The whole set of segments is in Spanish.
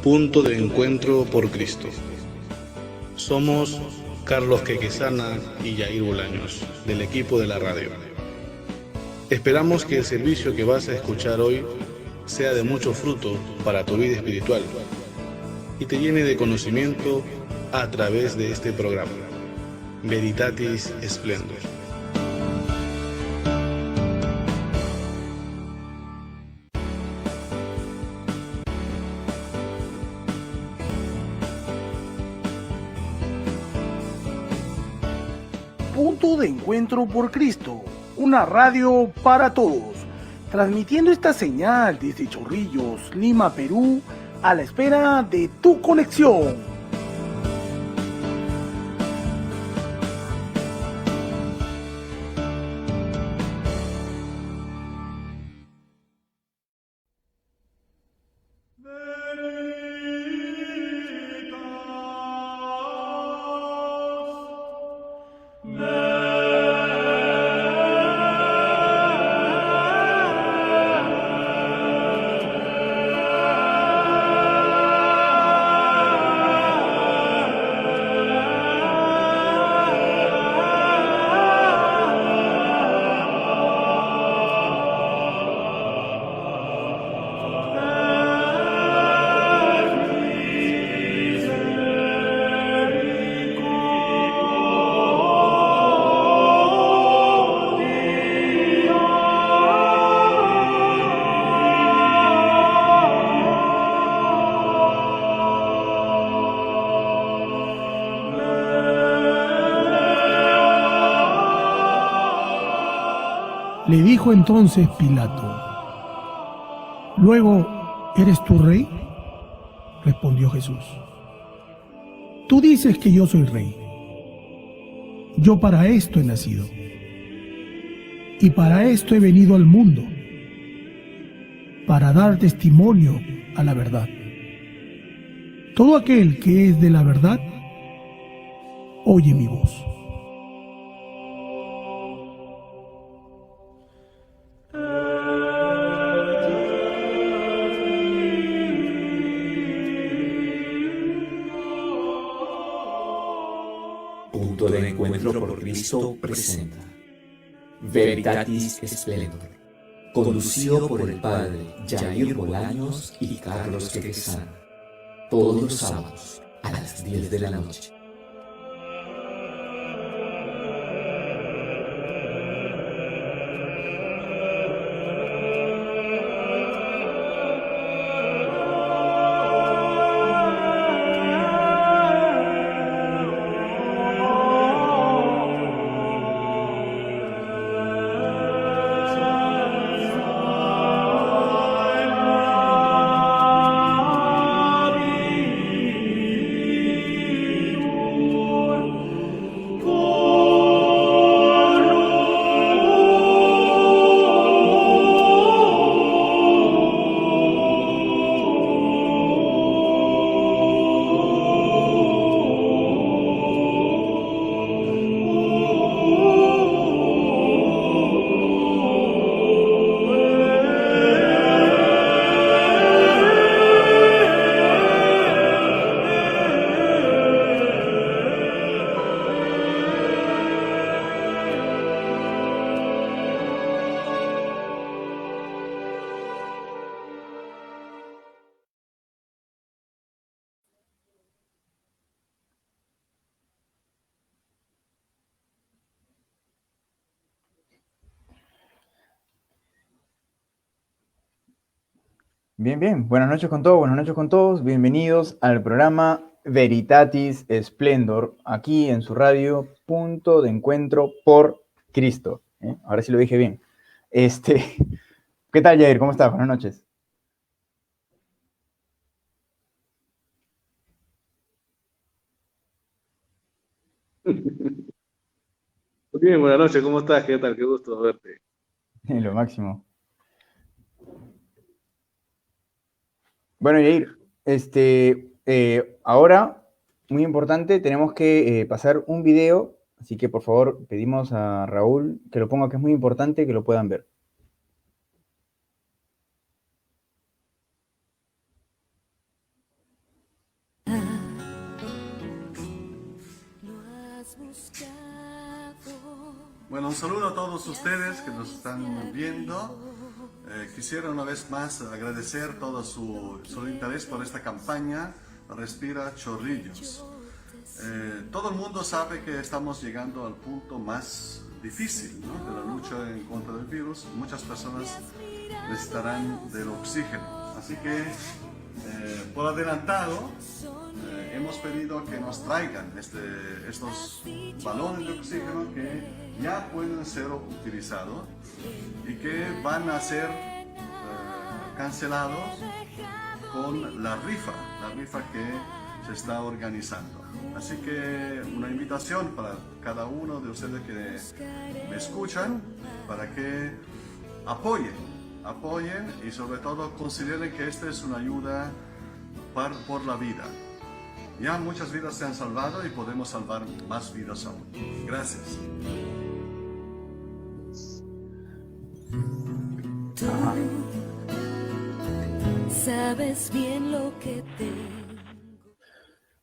Punto de encuentro por Cristo. Somos Carlos Quequesana y Yair Bolaños, del equipo de la radio. Esperamos que el servicio que vas a escuchar hoy sea de mucho fruto para tu vida espiritual y te llene de conocimiento a través de este programa, Veritatis Splendor. Punto de encuentro por Cristo, una radio para todos, transmitiendo esta señal desde Chorrillos, Lima, Perú, a la espera de tu conexión. Le dijo entonces Pilato: «Luego, ¿eres tú rey?». Respondió Jesús: «Tú dices que yo soy rey. Yo para esto he nacido, y para esto he venido al mundo, para dar testimonio a la verdad. Todo aquel que es de la verdad, oye mi voz». Punto de encuentro por Cristo presenta Veritatis Splendor, conducido por el padre Yair Bolaños y Carlos Quequesana, todos los sábados a las 10 de la noche. Bien, bien. Buenas noches con todos, buenas noches con todos. Bienvenidos al programa Veritatis Splendor, aquí en su radio, Punto de Encuentro por Cristo. Ahora sí lo dije bien. ¿Qué tal, Jair? ¿Cómo estás? Buenas noches. Bien, buenas noches, ¿cómo estás? ¿Qué tal? Qué gusto verte. Lo máximo. Bueno, Jair, ahora, muy importante, tenemos que pasar un video, así que por favor pedimos a Raúl que lo ponga, que es muy importante que lo puedan ver. Bueno, un saludo a todos ustedes que nos están viendo. Quisiera una vez más agradecer todo su interés por esta campaña Respira Chorrillos. Todo el mundo sabe que estamos llegando al punto más difícil, ¿no?, de la lucha en contra del virus. Muchas personas necesitarán del oxígeno. Así que, por adelantado, hemos pedido que nos traigan estos balones de oxígeno que ya pueden ser utilizados y que van a ser cancelados con la rifa que se está organizando. Así que una invitación para cada uno de ustedes que me escuchan para que apoyen y sobre todo consideren que esta es una ayuda por la vida. Ya muchas vidas se han salvado y podemos salvar más vidas aún. Gracias. Sabes bien lo que tengo.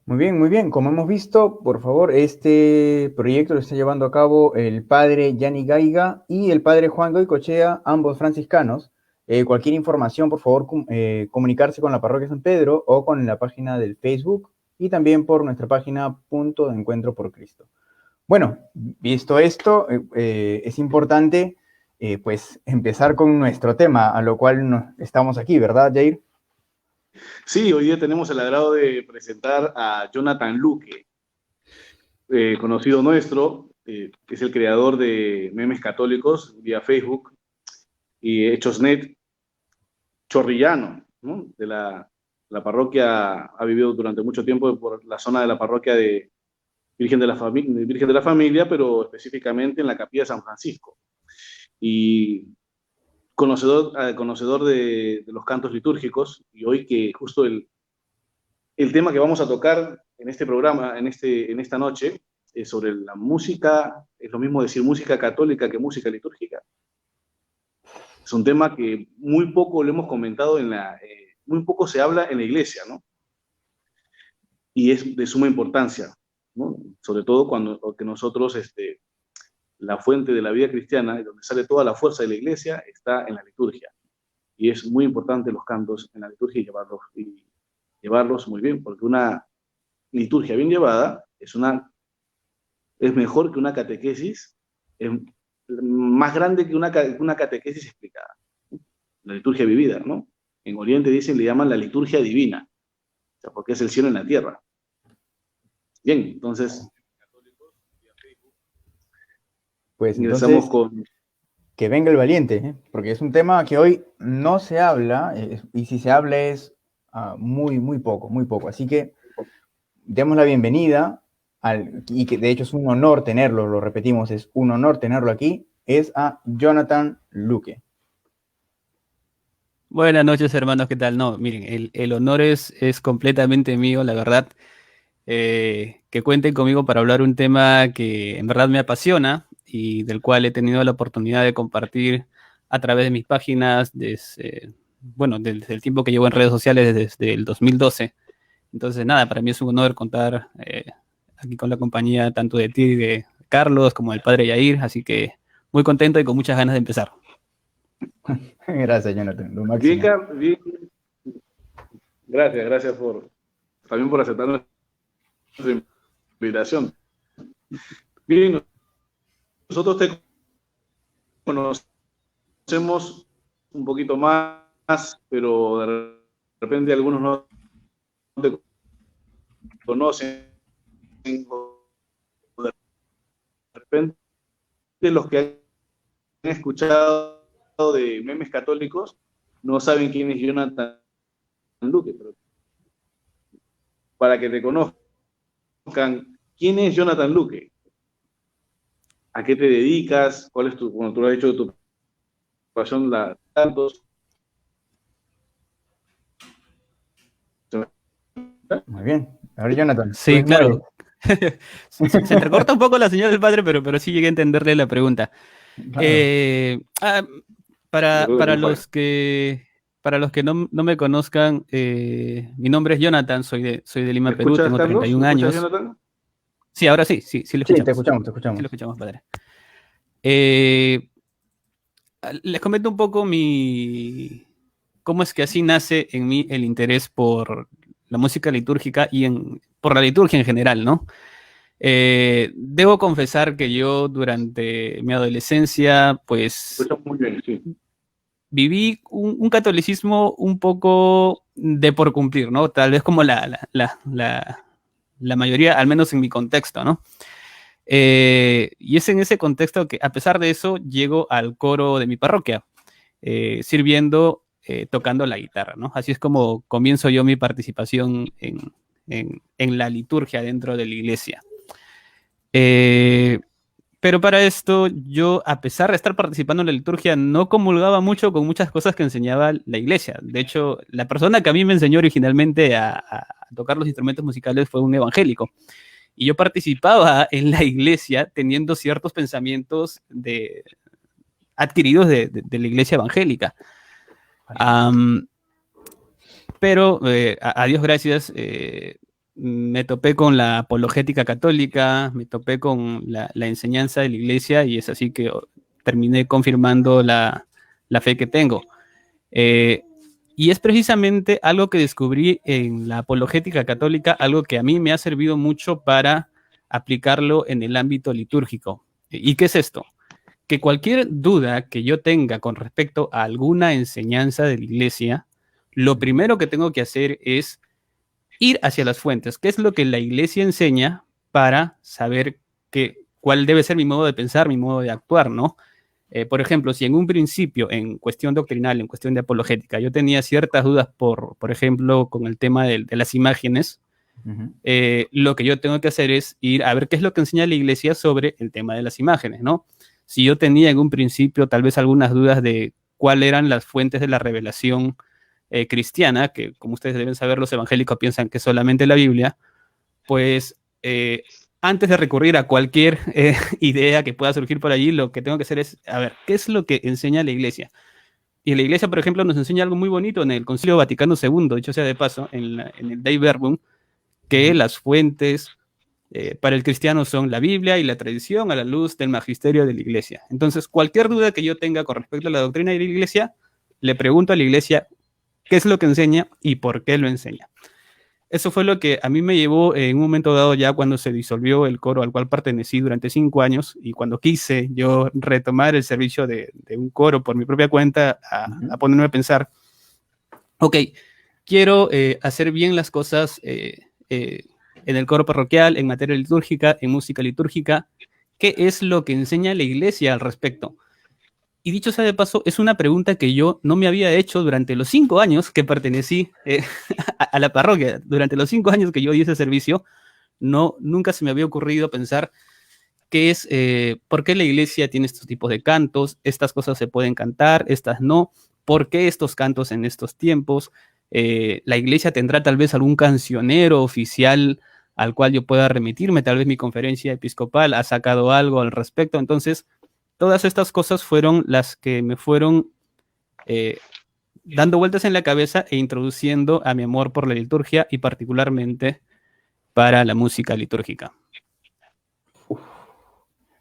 Muy bien, muy bien. Como hemos visto, por favor, este proyecto lo está llevando a cabo el padre Yanni Gaiga y el padre Juan Goicochea, ambos franciscanos. Cualquier información, por favor, comunicarse con la Parroquia San Pedro o con la página del Facebook y también por nuestra página Punto de Encuentro por Cristo. Bueno, visto esto, es importante pues empezar con nuestro tema, a lo cual estamos aquí, ¿verdad, Jair? Sí, hoy día tenemos el agrado de presentar a Jonathan Luque, conocido nuestro, que es el creador de memes católicos vía Facebook y Hechosnet chorrillano, ¿no?, de la parroquia. Ha vivido durante mucho tiempo por la zona de la parroquia de Virgen de la Familia, pero específicamente en la capilla de San Francisco. Y conocedor de los cantos litúrgicos, y hoy que justo el tema que vamos a tocar en este programa, en esta noche, es sobre la música. Es lo mismo decir música católica que música litúrgica. Es un tema que muy poco lo hemos comentado muy poco se habla en la iglesia, ¿no? Y es de suma importancia, ¿no? Sobre todo porque nosotros, la fuente de la vida cristiana, donde sale toda la fuerza de la iglesia, está en la liturgia. Y es muy importante los cantos en la liturgia y llevarlos muy bien, porque una liturgia bien llevada es mejor que una catequesis, es más grande que una catequesis explicada. La liturgia vivida, ¿no? En Oriente le llaman la liturgia divina, o sea, porque es el cielo en la tierra. Bien, entonces pues ingresamos entonces, que venga el valiente, ¿eh? Porque es un tema que hoy no se habla, y si se habla es muy, muy poco. Así que demos la bienvenida, y que de hecho es un honor tenerlo, lo repetimos, es un honor tenerlo aquí, es a Jonathan Luque. Buenas noches, hermanos, ¿qué tal? No, miren, el honor es completamente mío, la verdad. Que cuenten conmigo para hablar un tema que en verdad me apasiona y del cual he tenido la oportunidad de compartir a través de mis páginas desde el tiempo que llevo en redes sociales, desde el 2012. Entonces, nada, para mí es un honor contar aquí con la compañía tanto de ti y de Carlos como del padre Yair, así que muy contento y con muchas ganas de empezar. Gracias, Jonathan, lo máximo. Bien. Gracias también por aceptar nuestra invitación. Bien, nosotros te conocemos un poquito más, pero de repente algunos no te conocen, de repente los que han escuchado de memes católicos no saben quién es Jonathan Luque, pero para que te conozcan, ¿quién es Jonathan Luque? ¿A qué te dedicas? ¿Cuál es cuando tú lo has hecho de tu pasión, tantos? Muy bien. A ver, Jonathan. Sí, claro. Se entrecorta un poco la señal del padre, pero sí llegué a entenderle la pregunta. Claro. Para los que no me conozcan, mi nombre es Jonathan, soy de Lima, Perú, tengo 31 años. Jonathan? Sí, ahora sí, sí, sí lo Sí, escuchamos. te escuchamos, te Sí escuchamos. lo escuchamos, padre. Les comento un poco cómo es que así nace en mí el interés por la música litúrgica y por la liturgia en general, ¿no? Debo confesar que yo durante mi adolescencia, pues Muy bien, sí. viví un catolicismo un poco de por cumplir, ¿no? Tal vez como la mayoría, al menos en mi contexto, ¿no? Y es en ese contexto que, a pesar de eso, llego al coro de mi parroquia, sirviendo, tocando la guitarra, ¿no? Así es como comienzo yo mi participación en la liturgia dentro de la iglesia. Pero para esto, yo, a pesar de estar participando en la liturgia, no comulgaba mucho con muchas cosas que enseñaba la iglesia. De hecho, la persona que a mí me enseñó originalmente a tocar los instrumentos musicales fue un evangélico. Y yo participaba en la iglesia teniendo ciertos pensamientos adquiridos de la iglesia evangélica. Pero a Dios gracias, me topé con la apologética católica, me topé con la enseñanza de la iglesia y es así que terminé confirmando la fe que tengo. Y es precisamente algo que descubrí en la apologética católica, algo que a mí me ha servido mucho para aplicarlo en el ámbito litúrgico. ¿Y qué es esto? Que cualquier duda que yo tenga con respecto a alguna enseñanza de la iglesia, lo primero que tengo que hacer es ir hacia las fuentes. ¿Qué es lo que la iglesia enseña para saber cuál debe ser mi modo de pensar, mi modo de actuar, ¿no? Por ejemplo, si en un principio, en cuestión doctrinal, en cuestión de apologética, yo tenía ciertas dudas, por ejemplo, con el tema de las imágenes, lo que yo tengo que hacer es ir a ver qué es lo que enseña la iglesia sobre el tema de las imágenes, ¿no? Si yo tenía en un principio tal vez algunas dudas de cuáles eran las fuentes de la revelación cristiana, que como ustedes deben saber, los evangélicos piensan que solamente la Biblia, pues antes de recurrir a cualquier idea que pueda surgir por allí, lo que tengo que hacer es, a ver, ¿qué es lo que enseña la iglesia? Y la iglesia, por ejemplo, nos enseña algo muy bonito en el Concilio Vaticano II, dicho sea de paso, en el Dei Verbum, que las fuentes para el cristiano son la Biblia y la tradición a la luz del magisterio de la iglesia. Entonces, cualquier duda que yo tenga con respecto a la doctrina de la iglesia, le pregunto a la iglesia qué es lo que enseña y por qué lo enseña. Eso fue lo que a mí me llevó en un momento dado, ya cuando se disolvió el coro al cual pertenecí durante 5 años y cuando quise yo retomar el servicio de un coro por mi propia cuenta, a ponerme a pensar, ok, quiero hacer bien las cosas en el coro parroquial, en materia litúrgica, en música litúrgica. ¿Qué es lo que enseña la iglesia al respecto? Y dicho sea de paso, es una pregunta que yo no me había hecho durante los 5 años que pertenecí a la parroquia. Durante los 5 años que yo di ese servicio, nunca se me había ocurrido pensar por qué la iglesia tiene estos tipos de cantos, estas cosas se pueden cantar, estas no, por qué estos cantos en estos tiempos. La iglesia tendrá tal vez algún cancionero oficial al cual yo pueda remitirme, tal vez mi conferencia episcopal ha sacado algo al respecto. Entonces, todas estas cosas fueron las que me fueron dando vueltas en la cabeza e introduciendo a mi amor por la liturgia y particularmente para la música litúrgica.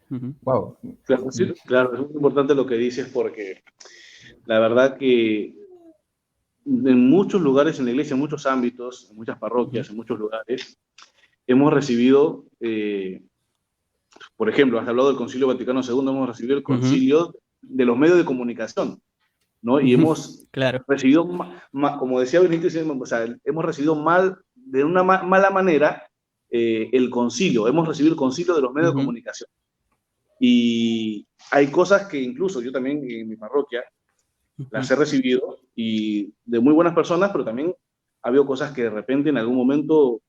Wow. Claro, sí, claro, es muy importante lo que dices porque la verdad que en muchos lugares en la iglesia, en muchos ámbitos, en muchas parroquias, en muchos lugares, hemos recibido, por ejemplo, has hablado del Concilio Vaticano II, hemos recibido el concilio de los medios de comunicación, ¿no? Y hemos recibido, como decía Benítez, o sea, hemos recibido de una mala manera el concilio, hemos recibido el concilio de los medios de comunicación. Y hay cosas que incluso yo también en mi parroquia las he recibido y de muy buenas personas, pero también ha habido cosas que de repente en algún momento,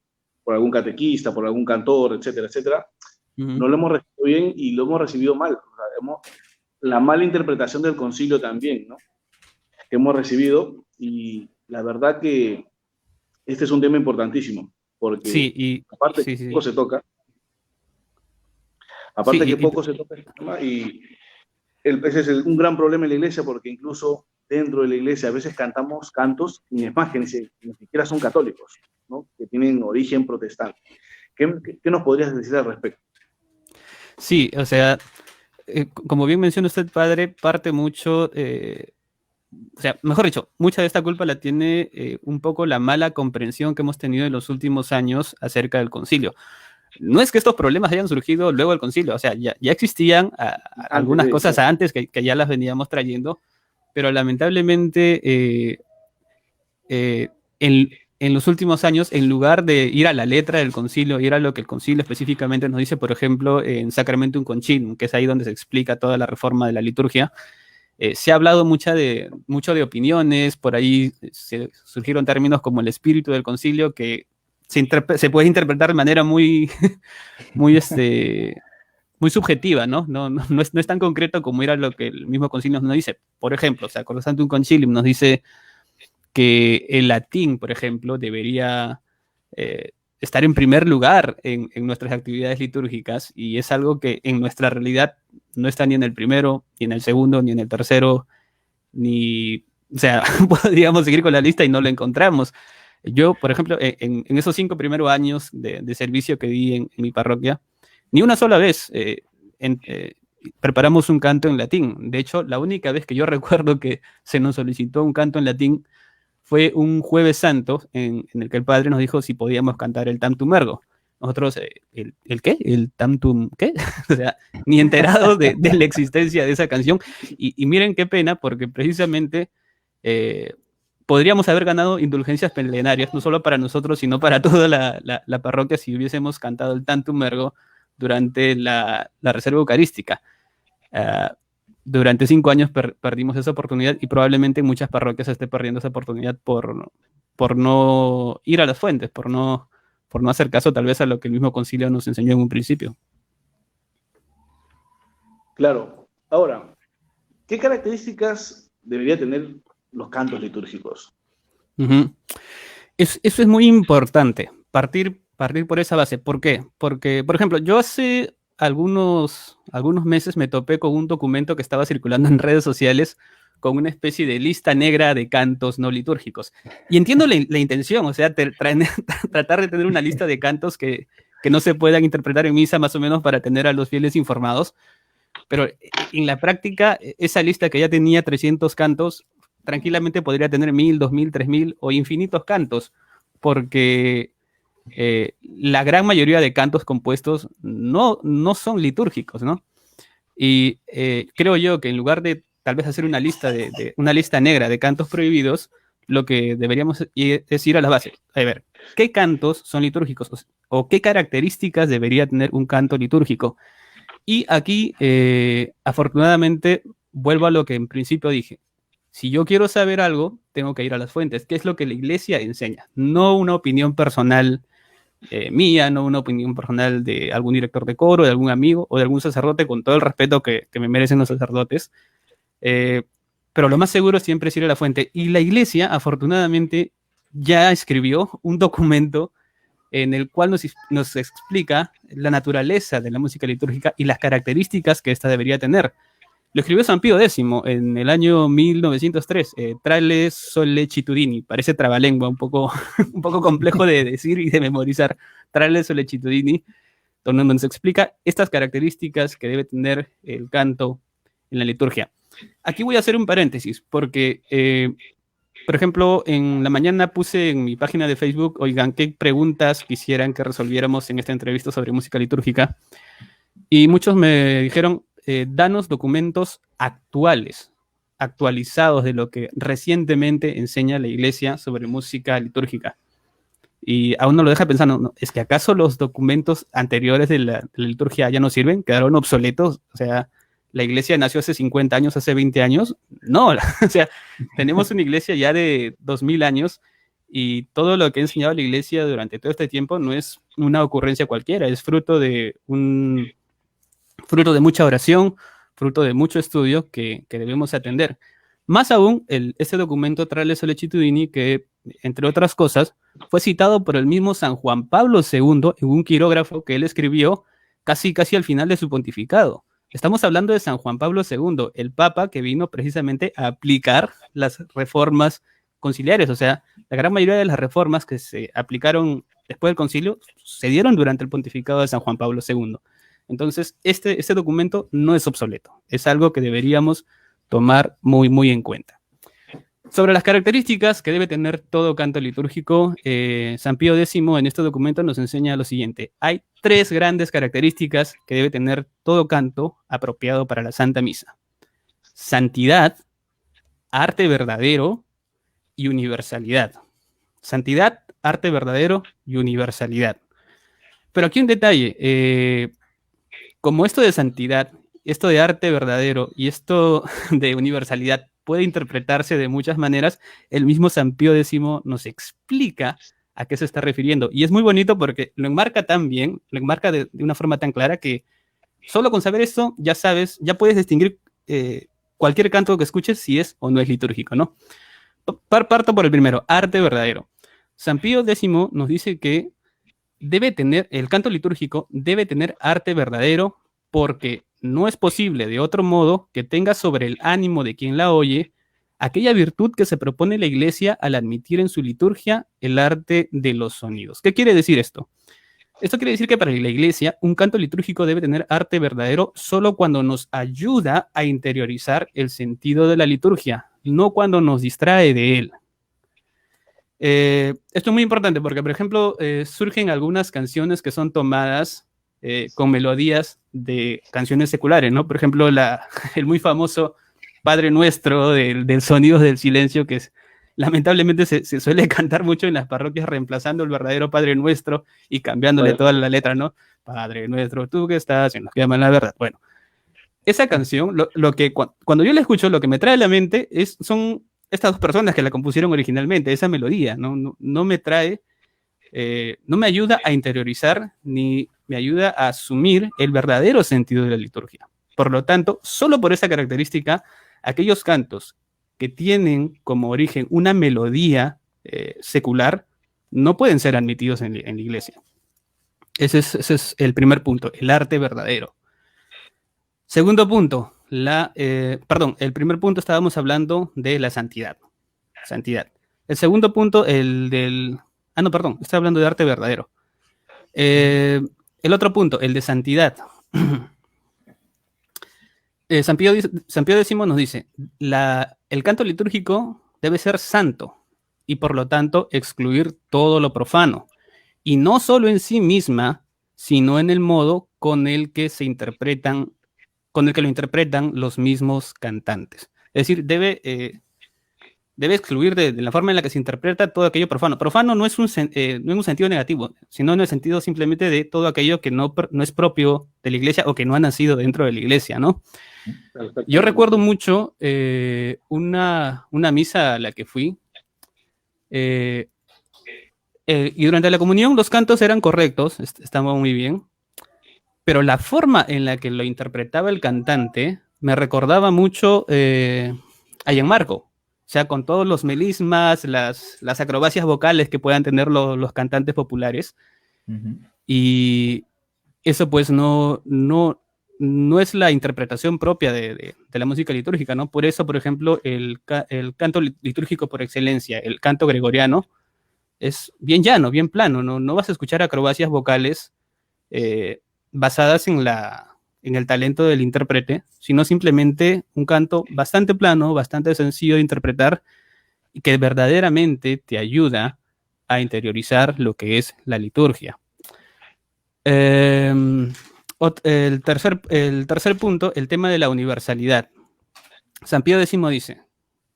por algún catequista, por algún cantor, etcétera, etcétera, no lo hemos recibido bien y lo hemos recibido mal. O sea, la mala interpretación del concilio también, ¿no? Que hemos recibido, y la verdad que este es un tema importantísimo, porque aparte que poco se toca, este tema, y ese es un gran problema en la iglesia, porque incluso dentro de la iglesia a veces cantamos cantos, y es más, que ni siquiera son católicos, ¿no? Que tienen origen protestante. ¿Qué nos podrías decir al respecto? Sí, o sea, como bien menciona usted, padre, parte mucho, o sea, mejor dicho, mucha de esta culpa la tiene un poco la mala comprensión que hemos tenido en los últimos años acerca del concilio. No es que estos problemas hayan surgido luego del concilio, o sea, ya existían algunas cosas antes que ya las veníamos trayendo, pero lamentablemente en los últimos años, en lugar de ir a la letra del concilio, ir a lo que el concilio específicamente nos dice, por ejemplo, en Sacramentum Concilium, que es ahí donde se explica toda la reforma de la liturgia, se ha hablado mucho de opiniones, por ahí surgieron términos como el espíritu del concilio, que se puede interpretar de manera muy, muy, muy subjetiva, ¿no? No es tan concreto como era lo que el mismo concilio nos dice. Por ejemplo, o sea, Sacrosanctum Concilium nos dice que el latín, por ejemplo, debería estar en primer lugar en nuestras actividades litúrgicas, y es algo que en nuestra realidad no está ni en el primero, ni en el segundo, ni en el tercero, ni... O sea, podríamos seguir con la lista y no lo encontramos. Yo, por ejemplo, en esos 5 primeros años de servicio que di en mi parroquia, ni una sola vez preparamos un canto en latín. De hecho, la única vez que yo recuerdo que se nos solicitó un canto en latín fue un Jueves Santo en el que el padre nos dijo si podíamos cantar el Tantum Ergo. Nosotros, ¿el qué? ¿El Tantum qué? O sea, ni enterados de la existencia de esa canción. Y miren qué pena, porque precisamente podríamos haber ganado indulgencias plenarias, no solo para nosotros, sino para toda la parroquia, si hubiésemos cantado el Tantum Ergo durante la reserva eucarística. Durante 5 años perdimos esa oportunidad, y probablemente en muchas parroquias se esté perdiendo esa oportunidad por no ir a las fuentes, por no hacer caso tal vez a lo que el mismo concilio nos enseñó en un principio. Claro. Ahora, ¿qué características debería tener los cantos litúrgicos? Eso es muy importante, partir por esa base. ¿Por qué? Porque, por ejemplo, yo hace algunos meses me topé con un documento que estaba circulando en redes sociales con una especie de lista negra de cantos no litúrgicos. Y entiendo la intención, o sea, tratar de tener una lista de cantos que no se puedan interpretar en misa, más o menos para tener a los fieles informados. Pero en la práctica, esa lista que ya tenía 300 cantos, tranquilamente podría tener 1000, 2000, 3000 o infinitos cantos, porque la gran mayoría de cantos compuestos no son litúrgicos, ¿no? Y creo yo que en lugar de tal vez hacer una lista una lista negra de cantos prohibidos, lo que deberíamos es ir a la base. A ver, ¿qué cantos son litúrgicos? ¿O qué características debería tener un canto litúrgico? Y aquí, afortunadamente, vuelvo a lo que en principio dije. Si yo quiero saber algo, tengo que ir a las fuentes, que es lo que la iglesia enseña, no una opinión personal mía, no una opinión personal de algún director de coro, de algún amigo o de algún sacerdote, con todo el respeto que me merecen los sacerdotes. Pero lo más seguro siempre es ir a la fuente. Y la iglesia, afortunadamente, ya escribió un documento en el cual nos explica la naturaleza de la música litúrgica y las características que ésta debería tener. Lo escribió San Pío X en el año 1903, Trale Sollecitudini. Parece trabalengua, un poco complejo de decir y de memorizar. Trale Sollecitudini, donde nos explica estas características que debe tener el canto en la liturgia. Aquí voy a hacer un paréntesis, porque, por ejemplo, en la mañana puse en mi página de Facebook, oigan, ¿qué preguntas quisieran que resolviéramos en esta entrevista sobre música litúrgica? Y muchos me dijeron, danos documentos actualizados de lo que recientemente enseña la iglesia sobre música litúrgica. Y a uno lo deja pensando, ¿no? ¿Es que acaso los documentos anteriores de la liturgia ya no sirven? ¿Quedaron obsoletos? O sea, ¿la iglesia nació hace 50 años, hace 20 años? No, o sea, tenemos una iglesia ya de 2000 años, y todo lo que ha enseñado la iglesia durante todo este tiempo no es una ocurrencia cualquiera, es fruto de mucha oración, fruto de mucho estudio que debemos atender. Más aún, este documento Trale Sollecitudini, que, entre otras cosas, fue citado por el mismo San Juan Pablo II en un quirógrafo que él escribió casi al final de su pontificado. Estamos hablando de San Juan Pablo II, el Papa que vino precisamente a aplicar las reformas conciliares. O sea, la gran mayoría de las reformas que se aplicaron después del concilio se dieron durante el pontificado de San Juan Pablo II. Entonces, este documento no es obsoleto, es algo que deberíamos tomar muy, muy en cuenta. Sobre las características que debe tener todo canto litúrgico, San Pío X en este documento nos enseña lo siguiente. Hay 3 grandes características que debe tener todo canto apropiado para la Santa Misa: santidad, arte verdadero y universalidad. Santidad, arte verdadero y universalidad. Pero aquí un detalle. Como esto de santidad, esto de arte verdadero y esto de universalidad puede interpretarse de muchas maneras, el mismo San Pío X nos explica a qué se está refiriendo. Y es muy bonito porque lo enmarca tan bien, lo enmarca de una forma tan clara que solo con saber esto ya sabes, ya puedes distinguir cualquier canto que escuches si es o no es litúrgico, ¿no? Parto por el primero, arte verdadero. San Pío X nos dice que el canto litúrgico debe tener arte verdadero porque no es posible de otro modo que tenga sobre el ánimo de quien la oye aquella virtud que se propone la Iglesia al admitir en su liturgia el arte de los sonidos. ¿Qué quiere decir esto? Esto quiere decir que para la Iglesia un canto litúrgico debe tener arte verdadero solo cuando nos ayuda a interiorizar el sentido de la liturgia, no cuando nos distrae de él. Esto es muy importante porque, por ejemplo, surgen algunas canciones que son tomadas con melodías de canciones seculares, ¿no? Por ejemplo, el muy famoso Padre Nuestro del Sonidos del Silencio, que lamentablemente se suele cantar mucho en las parroquias, reemplazando el verdadero Padre Nuestro y cambiándole toda la letra, ¿no? Padre Nuestro, tú que estás en los que aman la verdad. Bueno, esa canción, cuando yo la escucho, lo que me trae a la mente son estas 2 personas que la compusieron originalmente, esa melodía, no me trae, no me ayuda a interiorizar ni me ayuda a asumir el verdadero sentido de la liturgia. Por lo tanto, solo por esa característica, aquellos cantos que tienen como origen una melodía secular no pueden ser admitidos en la Iglesia. Ese es el primer punto, el arte verdadero. Segundo punto, el primer punto estábamos hablando de la santidad. El segundo punto, estoy hablando de arte verdadero. El otro punto, el de santidad. San Pío X nos dice, el canto litúrgico debe ser santo y por lo tanto excluir todo lo profano, y no solo en sí misma, sino en el modo con el que lo interpretan los mismos cantantes. Es decir, debe excluir de la forma en la que se interpreta todo aquello profano. Profano no es no en un sentido negativo, sino en el sentido simplemente de todo aquello que no es propio de la Iglesia o que no ha nacido dentro de la Iglesia, ¿no? Yo recuerdo mucho una misa a la que fui, y durante la comunión los cantos eran correctos, estaban muy bien, pero la forma en la que lo interpretaba el cantante me recordaba mucho a Gianmarco. O sea, con todos los melismas, las acrobacias vocales que puedan tener los cantantes populares. Uh-huh. Y eso pues no es la interpretación propia de la música litúrgica, ¿no? Por eso, por ejemplo, el canto litúrgico por excelencia, el canto gregoriano, es bien llano, bien plano, no vas a escuchar acrobacias vocales basadas en el talento del intérprete, sino simplemente un canto bastante plano, bastante sencillo de interpretar y que verdaderamente te ayuda a interiorizar lo que es la liturgia. El tercer punto, el tema de la universalidad. San Pío X dice,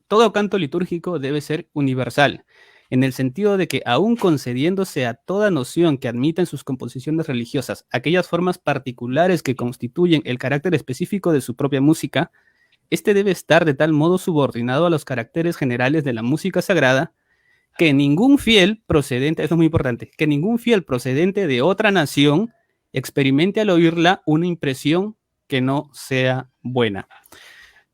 todo canto litúrgico debe ser universal, en el sentido de que aun concediéndose a toda noción que admita en sus composiciones religiosas aquellas formas particulares que constituyen el carácter específico de su propia música, este debe estar de tal modo subordinado a los caracteres generales de la música sagrada que ningún fiel procedente, esto es muy importante, que ningún fiel procedente de otra nación experimente al oírla una impresión que no sea buena.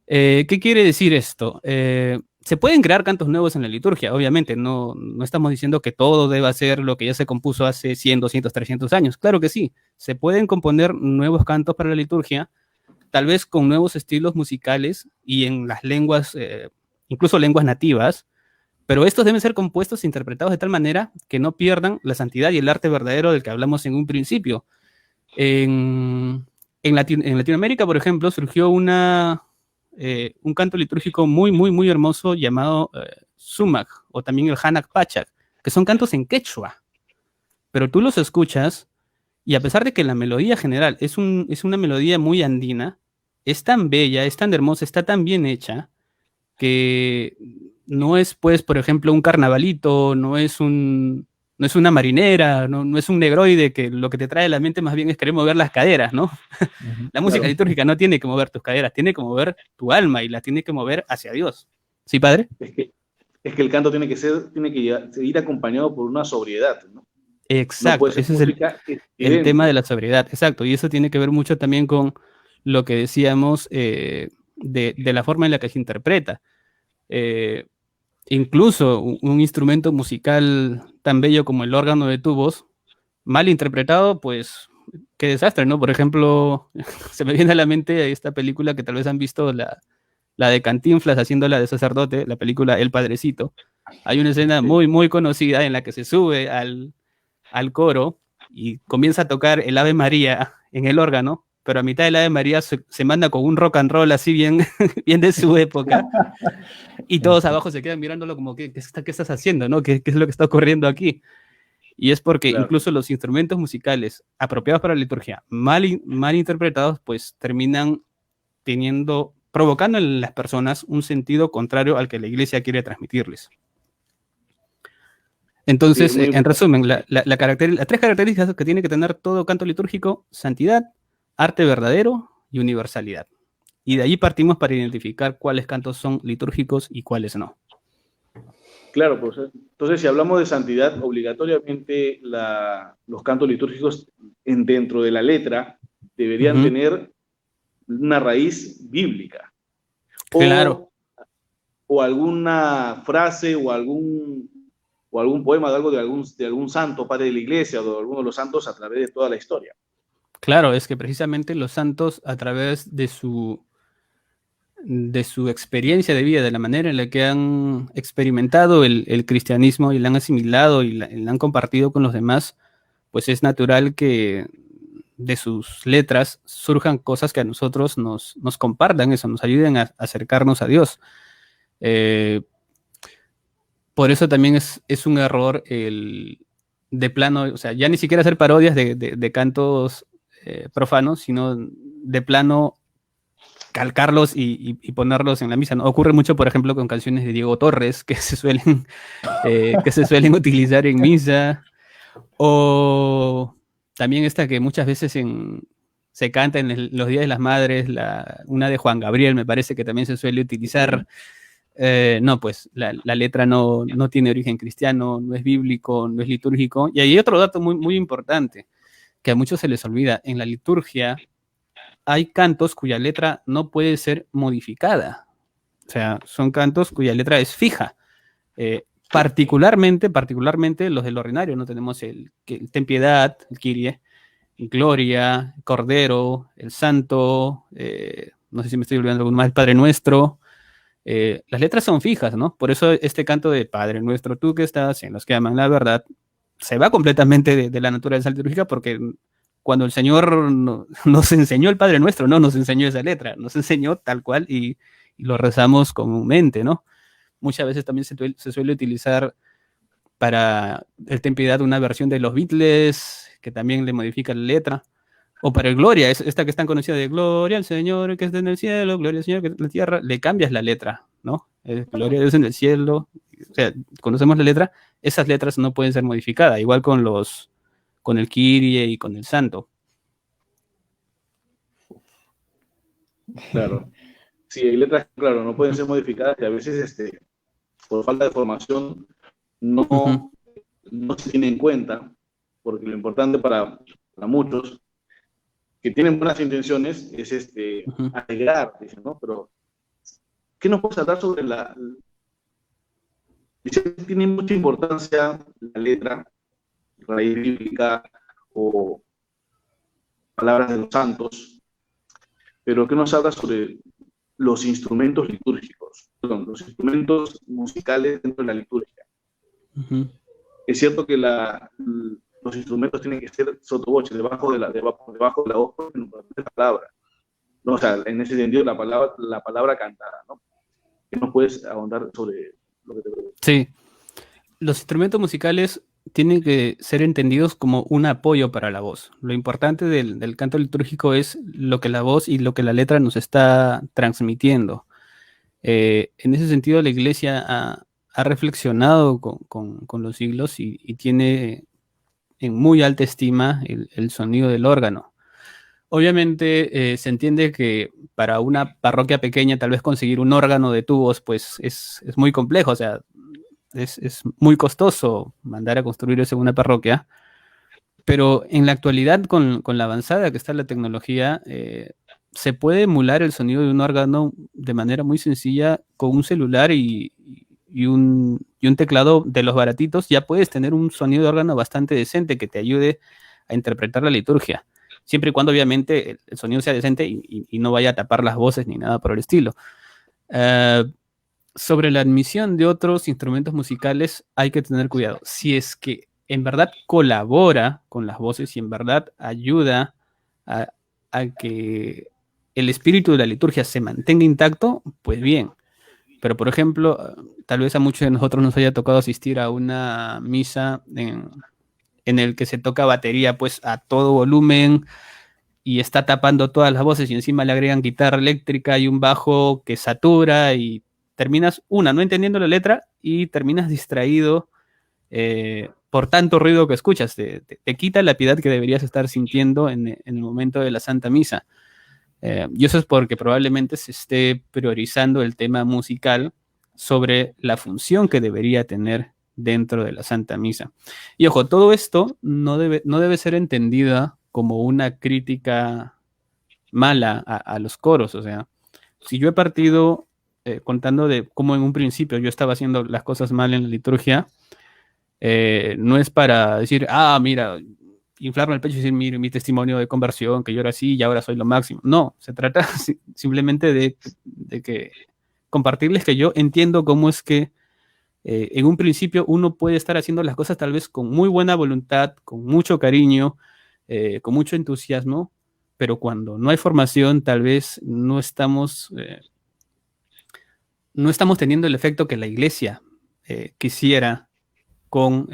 ¿Qué quiere decir esto? Se pueden crear cantos nuevos en la liturgia, obviamente, no estamos diciendo que todo deba ser lo que ya se compuso hace 100, 200, 300 años. Claro que sí, se pueden componer nuevos cantos para la liturgia, tal vez con nuevos estilos musicales y en las lenguas, incluso lenguas nativas, Pero estos deben ser compuestos e interpretados de tal manera que no pierdan la santidad y el arte verdadero del que hablamos en un principio. En Latinoamérica, por ejemplo, surgió un canto litúrgico muy, muy, muy hermoso llamado Sumac, o también el Hanak Pachak, que son cantos en quechua. Pero tú los escuchas y a pesar de que la melodía general es una melodía muy andina, es tan bella, es tan hermosa, está tan bien hecha, que no es, pues, por ejemplo, un carnavalito, no es una marinera, no es un negroide que lo que te trae a la mente más bien es querer mover las caderas, ¿no? La música Claro. litúrgica no tiene que mover tus caderas, tiene que mover tu alma y la tiene que mover hacia Dios. ¿Sí, padre? Es que el canto tiene que ir acompañado por una sobriedad, ¿no? No Exacto, puede ser ese es música el estridente. tema de la sobriedad, exacto, y eso tiene que ver mucho también con lo que decíamos de la forma en la que se interpreta. Incluso un instrumento musical tan bello como el órgano de tubos, mal interpretado, pues qué desastre, ¿no? Por ejemplo, se me viene a la mente esta película que tal vez han visto, la de Cantinflas haciéndola de sacerdote, la película El Padrecito. Hay una escena muy, muy conocida en la que se sube al coro y comienza a tocar el Ave María en el órgano, pero a mitad del Ave María se manda con un rock and roll así bien, bien de su época, y todos abajo se quedan mirándolo como, ¿qué estás haciendo? ¿No? ¿Qué es lo que está ocurriendo aquí? Y es porque incluso los instrumentos musicales apropiados para la liturgia, mal interpretados, pues terminan provocando en las personas un sentido contrario al que la iglesia quiere transmitirles. Entonces, Sí, en resumen, las tres características que tiene que tener todo canto litúrgico: santidad, arte verdadero y universalidad. Y de ahí partimos para identificar cuáles cantos son litúrgicos y cuáles no. Claro, pues entonces si hablamos de santidad, obligatoriamente los cantos litúrgicos dentro de la letra deberían tener una raíz bíblica. Claro. O alguna frase o algún poema de algún santo padre de la iglesia o de alguno de los santos a través de toda la historia. Claro, es que precisamente los santos, a través de su experiencia de vida, de la manera en la que han experimentado el cristianismo y la han asimilado y la han compartido con los demás, pues es natural que de sus letras surjan cosas que a nosotros nos compartan eso, nos ayuden a acercarnos a Dios. Por eso también es un error de plano, o sea, ya ni siquiera hacer parodias de cantos profanos, sino de plano calcarlos y ponerlos en la misa, ¿no? Ocurre mucho, por ejemplo, con canciones de Diego Torres que se suelen utilizar en misa, o también esta que muchas veces se canta en los Días de las Madres, una de Juan Gabriel, me parece que también se suele utilizar. No, pues la letra no tiene origen cristiano, no es bíblico, no es litúrgico. Y hay otro dato muy, muy importante que a muchos se les olvida. En la liturgia hay cantos cuya letra no puede ser modificada. O sea, son cantos cuya letra es fija. Particularmente los del ordinario, ¿no? Tenemos el Ten Piedad, el Kyrie, Gloria, Cordero, el Santo, no sé si me estoy olvidando algún más, el Padre Nuestro. Las letras son fijas, ¿no? Por eso este canto de Padre Nuestro, tú que estás en los que aman la verdad, se va completamente de la naturaleza litúrgica, porque cuando el Señor nos enseñó el Padre Nuestro, no nos enseñó esa letra, nos enseñó tal cual y lo rezamos comúnmente, ¿no? Muchas veces también se suele utilizar para el Ten Piedad una versión de los Beatles, que también le modifica la letra. O para el Gloria, esta que es tan conocida de Gloria al Señor que está en el cielo, Gloria al Señor que está en la tierra, le cambias la letra, ¿no? Gloria a Dios en el cielo. O sea, conocemos la letra, esas letras no pueden ser modificadas, igual con el Kyrie y con el Santo. Claro. Sí, hay letras, claro, no pueden ser modificadas y a veces por falta de formación no se tiene en cuenta, porque lo importante para muchos que tienen buenas intenciones es alegrar, dicen, ¿no? Pero, ¿qué nos puedes hablar sobre dice que tiene mucha importancia la letra, raíz bíblica o palabras de los santos, pero ¿qué nos habla sobre los instrumentos litúrgicos? los instrumentos musicales dentro de la liturgia. Ujú. Es cierto que los instrumentos tienen que ser sotoboche, debajo de la voz de la palabra. No, o sea, en ese sentido, la palabra cantada, ¿no? ¿Qué nos puedes ahondar sobre lo que te pregunto? Sí, los instrumentos musicales tienen que ser entendidos como un apoyo para la voz. Lo importante del canto litúrgico es lo que la voz y lo que la letra nos está transmitiendo. En ese sentido, la Iglesia ha reflexionado con los siglos y tiene en muy alta estima el sonido del órgano. Obviamente se entiende que para una parroquia pequeña tal vez conseguir un órgano de tubos pues es muy complejo, o sea, es muy costoso mandar a construir eso en una parroquia, pero en la actualidad con la avanzada que está la tecnología, se puede emular el sonido de un órgano de manera muy sencilla con un celular y un teclado de los baratitos, ya puedes tener un sonido de órgano bastante decente que te ayude a interpretar la liturgia, siempre y cuando obviamente el sonido sea decente y no vaya a tapar las voces ni nada por el estilo. Sobre la admisión de otros instrumentos musicales hay que tener cuidado. Si es que en verdad colabora con las voces y en verdad ayuda a que el espíritu de la liturgia se mantenga intacto, pues bien. Pero, por ejemplo, tal vez a muchos de nosotros nos haya tocado asistir a una misa en el que se toca batería pues a todo volumen y está tapando todas las voces y encima le agregan guitarra eléctrica y un bajo que satura y terminas, no entendiendo la letra y terminas distraído por tanto ruido que escuchas. Te quita la piedad que deberías estar sintiendo en el momento de la Santa Misa. Y eso es porque probablemente se esté priorizando el tema musical sobre la función que debería tener dentro de la Santa Misa. Y ojo, todo esto no debe ser entendida como una crítica mala a los coros. O sea, si yo he partido contando de cómo en un principio yo estaba haciendo las cosas mal en la liturgia, no es para decir, mira, inflarme el pecho y decir mi testimonio de conversión, que yo era así y ahora soy lo máximo. No, se trata simplemente de que compartirles que yo entiendo cómo es que en un principio uno puede estar haciendo las cosas tal vez con muy buena voluntad, con mucho cariño, con mucho entusiasmo, pero cuando no hay formación tal vez no estamos teniendo el efecto que la Iglesia quisiera con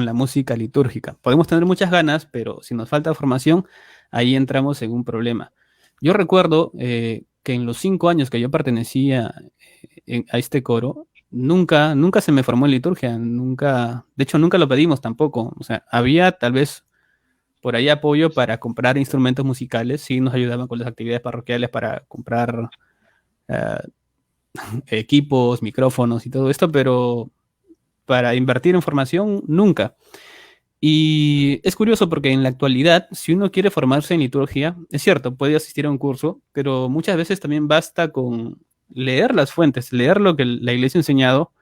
la música litúrgica. Podemos tener muchas ganas, pero si nos falta formación, ahí entramos en un problema. Yo recuerdo que en los 5 años que yo pertenecía a este coro, nunca se me formó en liturgia, de hecho nunca lo pedimos tampoco. O sea, había tal vez por ahí apoyo para comprar instrumentos musicales, sí nos ayudaban con las actividades parroquiales para comprar equipos, micrófonos y todo esto, pero para invertir en formación, nunca. Y es curioso porque en la actualidad, si uno quiere formarse en liturgia, es cierto, puede asistir a un curso, pero muchas veces también basta con leer las fuentes, leer lo que la Iglesia ha enseñado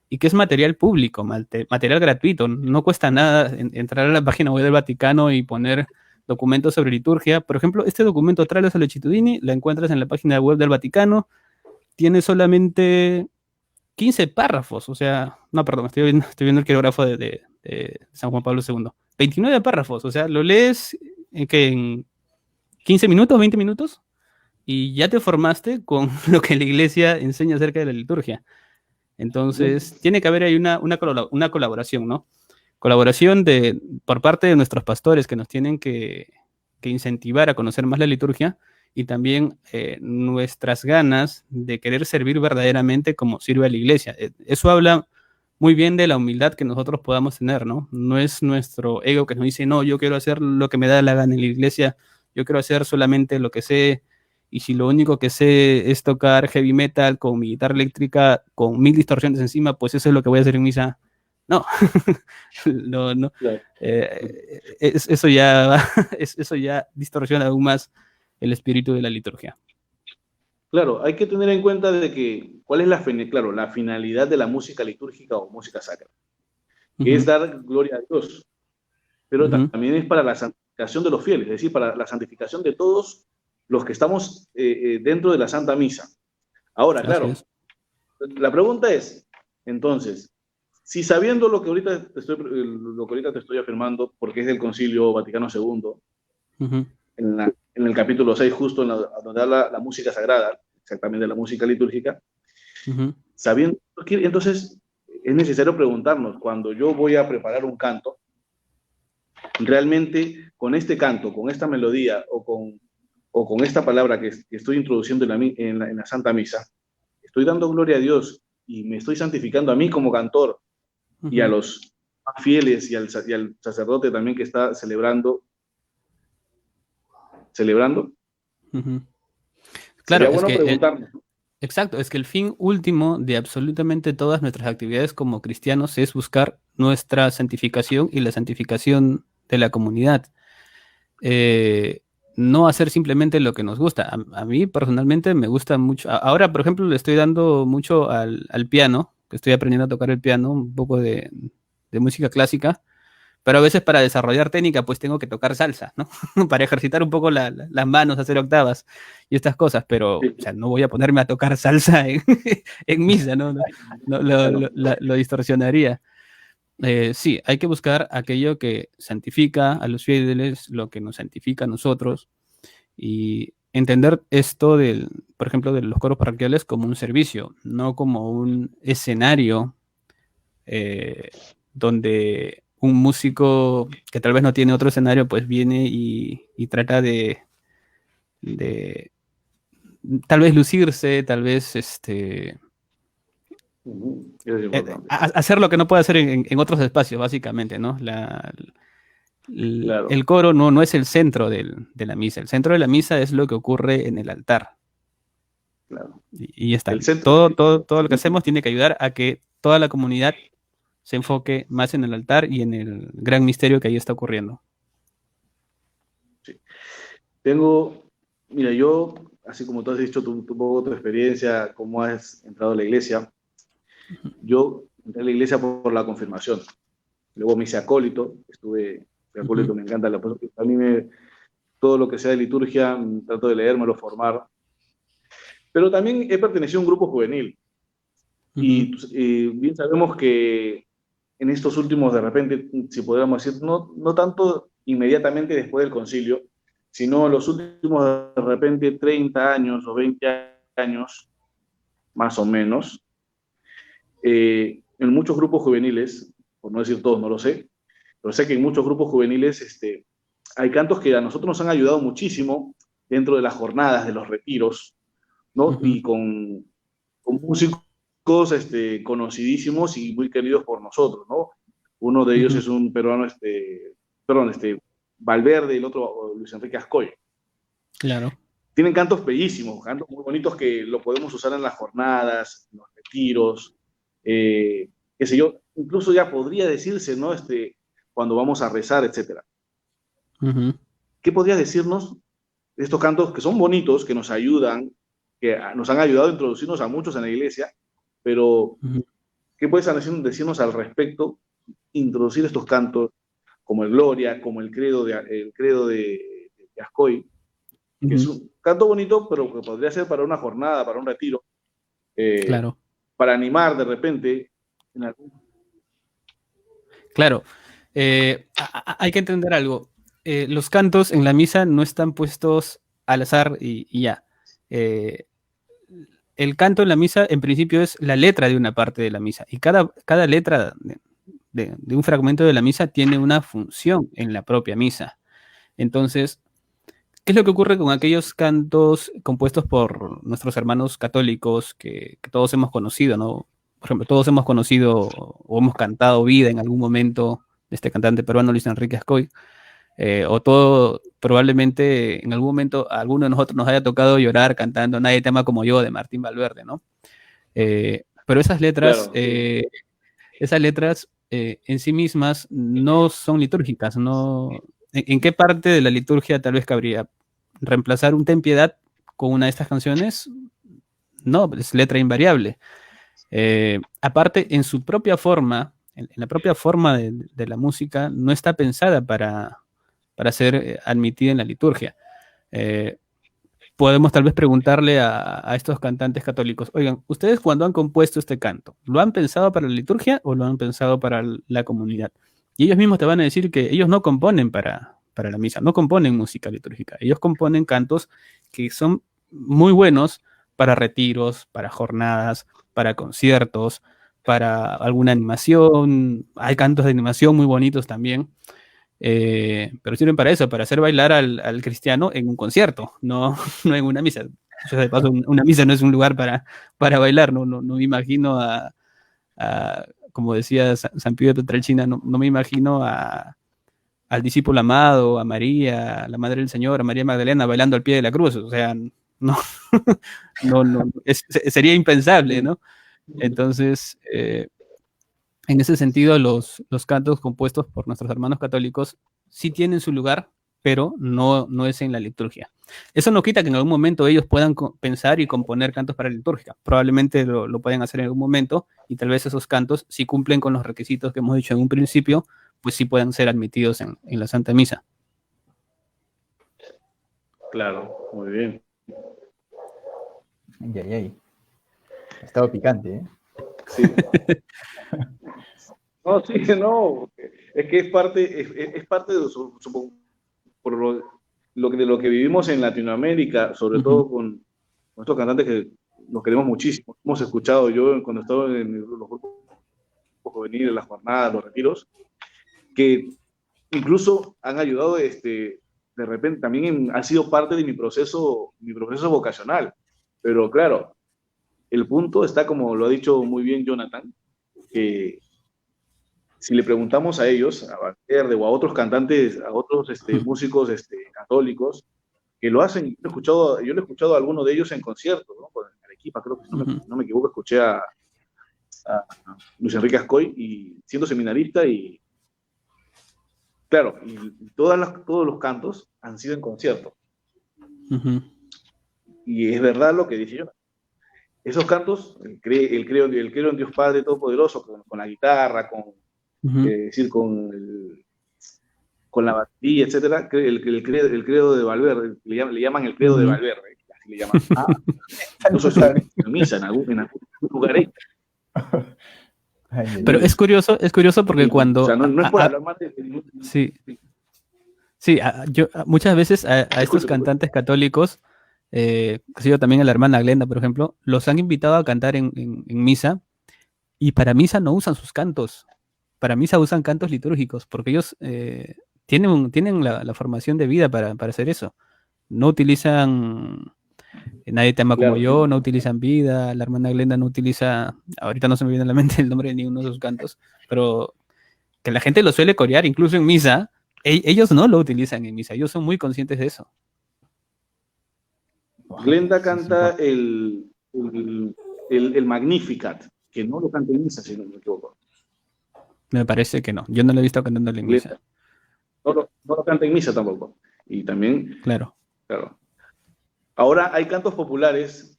y que es material público, material gratuito. No cuesta nada entrar a la página web del Vaticano y poner documentos sobre liturgia. Por ejemplo, este documento Trae la Sollecitudini, la encuentras en la página web del Vaticano, tiene solamente 15 párrafos, o sea, no, perdón, estoy viendo el quirógrafo de San Juan Pablo II. 29 párrafos, o sea, lo lees en 15 minutos, 20 minutos, y ya te formaste con lo que la Iglesia enseña acerca de la liturgia. Entonces, tiene que haber ahí una colaboración, ¿no? Colaboración por parte de nuestros pastores que nos tienen que incentivar a conocer más la liturgia, y también nuestras ganas de querer servir verdaderamente como sirve a la Iglesia. Eso habla muy bien de la humildad que nosotros podamos tener, ¿no? No es nuestro ego que nos dice, no, yo quiero hacer lo que me da la gana en la Iglesia, yo quiero hacer solamente lo que sé, y si lo único que sé es tocar heavy metal con mi guitarra eléctrica, con 1000 distorsiones encima, pues eso es lo que voy a hacer en misa. No, no. Claro. Eso ya distorsiona aún más el espíritu de la liturgia. Claro, hay que tener en cuenta de que cuál es la finalidad de la música litúrgica o música sacra, que es dar gloria a Dios, pero también es para la santificación de los fieles, es decir, para la santificación de todos los que estamos dentro de la Santa Misa. Ahora, claro, La pregunta es, entonces, si sabiendo lo que ahorita te estoy afirmando, porque es del Concilio Vaticano II, Ujú, en el capítulo 6, justo donde habla la música sagrada, exactamente la música litúrgica, ujú, sabiendo que, entonces es necesario preguntarnos, cuando yo voy a preparar un canto, realmente con este canto, con esta melodía o con esta palabra que estoy introduciendo en la Santa Misa, estoy dando gloria a Dios y me estoy santificando a mí como cantor y a ujú, los fieles y al sacerdote también que está celebrando. ujú. Claro, Sería es bueno que preguntarnos. exacto, es que el fin último de absolutamente todas nuestras actividades como cristianos es buscar nuestra santificación y la santificación de la comunidad. Eh, no hacer simplemente lo que nos gusta. A mí personalmente me gusta mucho. Ahora, por ejemplo, le estoy dando mucho al piano, que estoy aprendiendo a tocar el piano, un poco de música clásica. Pero a veces para desarrollar técnica, pues tengo que tocar salsa, ¿no? Para ejercitar un poco las manos, hacer octavas y estas cosas, pero, o sea, no voy a ponerme a tocar salsa en, en misa, ¿no? Claro. Lo distorsionaría. Sí, hay que buscar aquello que santifica a los fieles, lo que nos santifica a nosotros, y entender esto por ejemplo, de los coros parroquiales como un servicio, no como un escenario eh, donde un músico que tal vez no tiene otro escenario, pues viene y trata de tal vez lucirse, tal vez Eso es importante. hacer lo que no puede hacer en otros espacios, básicamente, ¿no? Claro, El coro no es el centro de la misa. El centro de la misa es lo que ocurre en el altar. claro. Y ya está. El centro, Todo lo que hacemos tiene que ayudar a que toda la comunidad se enfoque más en el altar y en el gran misterio que ahí está ocurriendo. sí. Tengo, mira, yo, así como tú has dicho tu poco tu experiencia, cómo has entrado a la iglesia, yo entré a la iglesia por la confirmación. Luego me hice acólito, fui acólito, Ujú, me encanta a mí todo lo que sea de liturgia, trato de leérmelo, formar. Pero también he pertenecido a un grupo juvenil ujú, y bien sabemos que en estos últimos, de repente, si podríamos decir, no tanto inmediatamente después del concilio, sino los últimos, de repente, 30 años o 20 años, más o menos, en muchos grupos juveniles, por no decir todos, no lo sé, pero sé que en muchos grupos juveniles hay cantos que a nosotros nos han ayudado muchísimo dentro de las jornadas, de los retiros, ¿no? ujú, Y con músicos conocidísimos y muy queridos por nosotros, ¿no? Uno de ellos ujú. es un peruano, perdón, Valverde, y el otro Luis Enrique Ascoy. Claro. Tienen cantos bellísimos, cantos muy bonitos que lo podemos usar en las jornadas, en los retiros, qué sé yo, incluso ya podría decirse, ¿no? Cuando vamos a rezar, etcétera. Ujú, ¿Qué podrías decirnos de estos cantos que son bonitos, que nos ayudan, que nos han ayudado a introducirnos a muchos en la iglesia, pero ujú, ¿qué puedes decirnos al respecto? Introducir estos cantos como el Gloria, como el credo de Ascoy, que es ujú. un canto bonito, pero que podría ser para una jornada, para un retiro, eh, Claro, para animar de repente. En algún... claro. Hay que entender algo. Los cantos en la misa no están puestos al azar y ya. Eh, el canto en la misa, en principio, es la letra de una parte de la misa. Y cada letra de un fragmento de la misa tiene una función en la propia misa. Entonces, ¿qué es lo que ocurre con aquellos cantos compuestos por nuestros hermanos católicos que todos hemos conocido, ¿no? Por ejemplo, todos hemos conocido o hemos cantado Vida en algún momento de este cantante peruano Luis Enrique Ascoy, o todo, probablemente en algún momento a alguno de nosotros nos haya tocado llorar cantando Nadie te ama como yo de Martín Valverde, ¿no? Pero Claro, sí. esas letras en sí mismas no son litúrgicas, ¿no? En qué parte de la liturgia tal vez cabría reemplazar un Ten Piedad con una de estas canciones? No, es letra invariable. Aparte, en su propia forma, en la propia forma de la música, no está pensada para ser admitida en la liturgia. Eh, podemos tal vez preguntarle a estos cantantes católicos, oigan, ¿ustedes cuando han compuesto este canto, lo han pensado para la liturgia o lo han pensado para la comunidad? Y ellos mismos te van a decir que ellos no componen para la misa, no componen música litúrgica, ellos componen cantos que son muy buenos para retiros, para jornadas, para conciertos, para alguna animación. Hay cantos de animación muy bonitos también, pero sirven para eso, para hacer bailar al cristiano en un concierto, no, no en una misa. Yo, de paso, una misa no es un lugar para bailar, no me imagino como decía San Pío de Pietrelcina, no me imagino al discípulo amado, a María, la Madre del Señor, a María Magdalena bailando al pie de la cruz, o sea, no, sería impensable, ¿no? Entonces, en ese sentido, los cantos compuestos por nuestros hermanos católicos sí tienen su lugar, pero no es en la liturgia. Eso no quita que en algún momento ellos puedan pensar y componer cantos para la liturgia. Probablemente lo pueden hacer en algún momento, y tal vez esos cantos, si cumplen con los requisitos que hemos dicho en un principio, pues sí puedan ser admitidos en la Santa Misa. Claro, muy bien. Ay. Ha estado picante, ¿eh? Sí. No, sí, no, es que es parte de de lo que vivimos en Latinoamérica, sobre todo con nuestros cantantes que nos queremos muchísimo. Hemos escuchado, yo cuando estaba en los grupos juveniles, las jornadas, los retiros, que incluso han ayudado, de repente, también han sido parte de mi proceso vocacional. Pero claro, el punto está, como lo ha dicho muy bien Jonathan, que si le preguntamos a ellos, a Valverde o a otros cantantes, a otros músicos católicos, que lo hacen, yo lo he escuchado a algunos de ellos en conciertos, ¿no? En Arequipa, creo que, si no me equivoco, escuché a Luis Enrique Ascoy, y siendo seminarista, y claro, y todos los cantos han sido en concierto. Y es verdad lo que dice Jonathan. Esos cantos, el creo en Dios Padre Todopoderoso, con la guitarra, decir, con la batería, etcétera, el credo de Valverde, le llaman el credo de Valverde, así le llaman. No soy en misa, en algún lugar ahí. Pero es curioso porque cuando... O sea, no es por hablar más de... Sí, yo muchas veces a estos cantantes católicos, yo también a la hermana Glenda, por ejemplo, los han invitado a cantar en misa, y para misa no usan sus cantos. Para misa usan cantos litúrgicos, porque ellos tienen la formación de vida para hacer eso. No utilizan Nadie te ama como yo, no utilizan Vida, la hermana Glenda no utiliza, ahorita no se me viene a la mente el nombre de ninguno de sus cantos, pero que la gente lo suele corear incluso en misa, ellos no lo utilizan en misa, ellos son muy conscientes de eso. Glenda canta el Magnificat, que no lo canta en misa, si no me equivoco. Me parece que no. Yo no lo he visto cantando en misa. No lo canta en misa tampoco. Y también... Claro. Ahora hay cantos populares,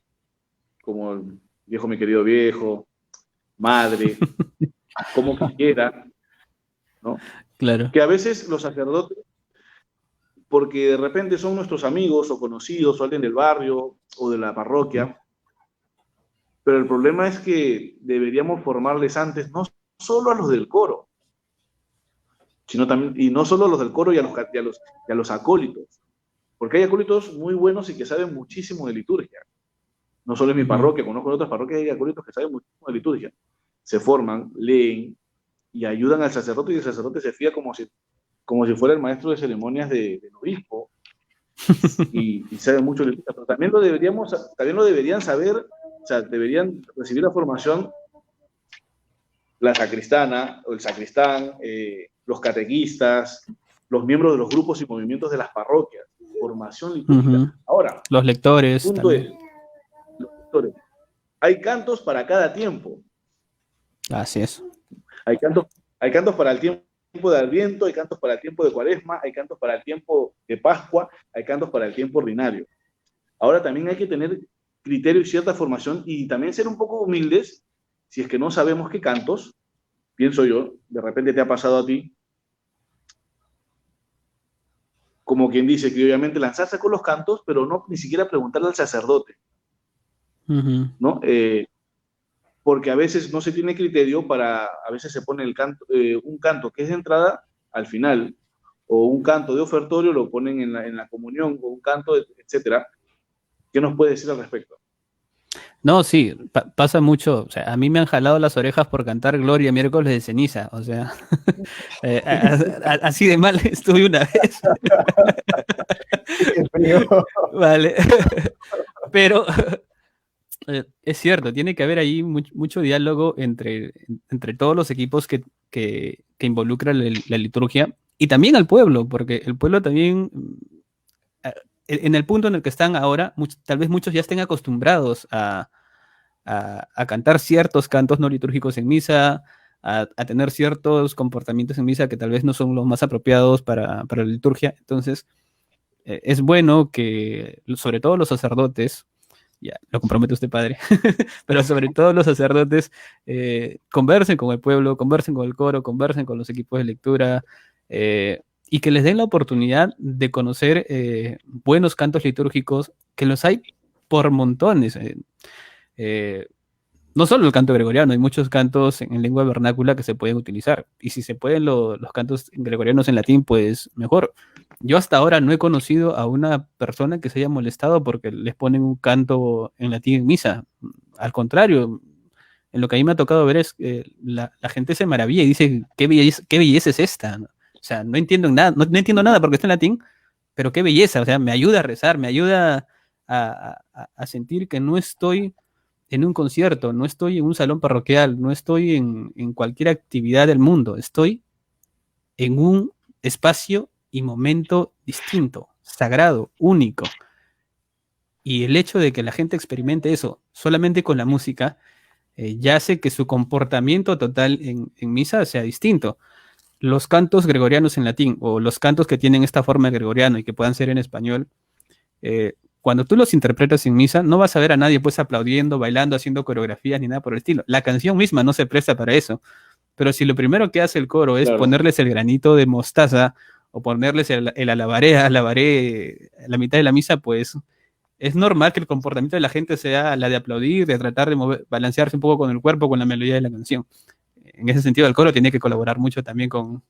como el Viejo mi querido viejo, Madre, Como quisiera, ¿no? Claro. Que a veces los sacerdotes, porque de repente son nuestros amigos o conocidos o alguien del barrio o de la parroquia, pero el problema es que deberíamos formarles antes, no solo a los del coro, sino también, y no solo a los del coro y a los acólitos, porque hay acólitos muy buenos y que saben muchísimo de liturgia. No solo en mi parroquia, conozco en otras parroquias, hay acólitos que saben muchísimo de liturgia. Se forman, leen y ayudan al sacerdote, y el sacerdote se fía como si fuera el maestro de ceremonias del obispo, y sabe mucho de liturgia. Pero también lo deberían saber, o sea, deberían recibir la formación la sacristana o el sacristán, los catequistas, los miembros de los grupos y movimientos de las parroquias, formación litúrgica. Ahora, los lectores. Punto es, los lectores. Hay cantos para cada tiempo. Así es. Hay cantos para el tiempo de Adviento, hay cantos para el tiempo de Cuaresma, hay cantos para el tiempo de Pascua, hay cantos para el tiempo ordinario. Ahora también hay que tener criterio y cierta formación, y también ser un poco humildes si es que no sabemos qué cantos, pienso yo, de repente te ha pasado a ti, como quien dice, que obviamente lanzarse con los cantos, pero no ni siquiera preguntarle al sacerdote, ¿no? Porque a veces no se tiene criterio a veces se pone un canto que es de entrada al final, o un canto de ofertorio lo ponen en la comunión, o un canto, etcétera. ¿Qué nos puede decir al respecto? No, sí, pasa mucho. O sea, a mí me han jalado las orejas por cantar Gloria miércoles de ceniza. O sea, así de mal estuve una vez. Qué frío. Vale. Pero es cierto, tiene que haber ahí mucho diálogo entre todos los equipos que involucran la liturgia y también al pueblo, porque el pueblo también, en el punto en el que están ahora, tal vez muchos ya estén acostumbrados a cantar ciertos cantos no litúrgicos en misa, a tener ciertos comportamientos en misa que tal vez no son los más apropiados para la liturgia. Entonces, es bueno que, sobre todo los sacerdotes, ya lo compromete usted, padre, pero sobre todo los sacerdotes conversen con el pueblo, conversen con el coro, conversen con los equipos de lectura, y que les den la oportunidad de conocer buenos cantos litúrgicos, que los hay por montones. No solo el canto gregoriano, hay muchos cantos en lengua vernácula que se pueden utilizar. Y si se pueden los cantos gregorianos en latín, pues mejor. Yo hasta ahora no he conocido a una persona que se haya molestado porque les ponen un canto en latín en misa. Al contrario, en lo que a mí me ha tocado ver es que la gente se maravilla y dice, qué belleza es esta, ¿no? O sea, no entiendo nada, no entiendo nada porque está en latín, pero qué belleza, o sea, me ayuda a rezar, me ayuda a sentir que no estoy en un concierto, no estoy en un salón parroquial, no estoy en cualquier actividad del mundo, estoy en un espacio y momento distinto, sagrado, único. Y el hecho de que la gente experimente eso solamente con la música ya hace que su comportamiento total en misa sea distinto. Los cantos gregorianos en latín o los cantos que tienen esta forma de gregoriano y que puedan ser en español, cuando tú los interpretas en misa, no vas a ver a nadie pues aplaudiendo, bailando, haciendo coreografías ni nada por el estilo. La canción misma no se presta para eso. Pero si lo primero que hace el coro es ponerles el granito de mostaza o ponerles el alabaré a la mitad de la misa, pues es normal que el comportamiento de la gente sea la de aplaudir, de tratar de balancearse un poco con el cuerpo, con la melodía de la canción. En ese sentido, el coro tiene que colaborar mucho también con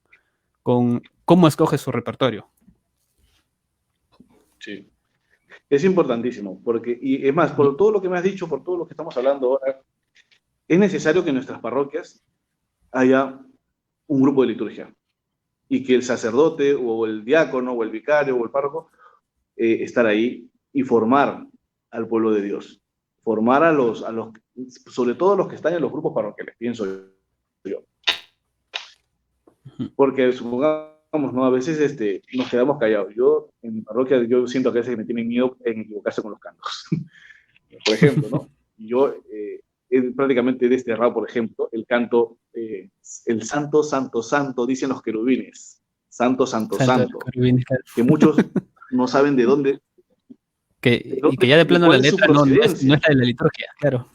cómo escoge su repertorio. Sí. Es importantísimo, porque, y es más, por todo lo que me has dicho, por todo lo que estamos hablando ahora, es necesario que en nuestras parroquias haya un grupo de liturgia y que el sacerdote o el diácono o el vicario o el párroco estar ahí y formar al pueblo de Dios, formar a los sobre todo a los que están en los grupos parroquiales, pienso yo. Porque supongamos, ¿no? A veces nos quedamos callados. Yo, en mi parroquia, yo siento que a veces me tienen miedo en equivocarse con los cantos. Por ejemplo, ¿no? Yo prácticamente he desterrado, por ejemplo, el canto, el santo, santo, santo, dicen los querubines. Santo, santo, santo. Que muchos no saben de dónde. Y que ya de plano la letra no es la de la liturgia, claro.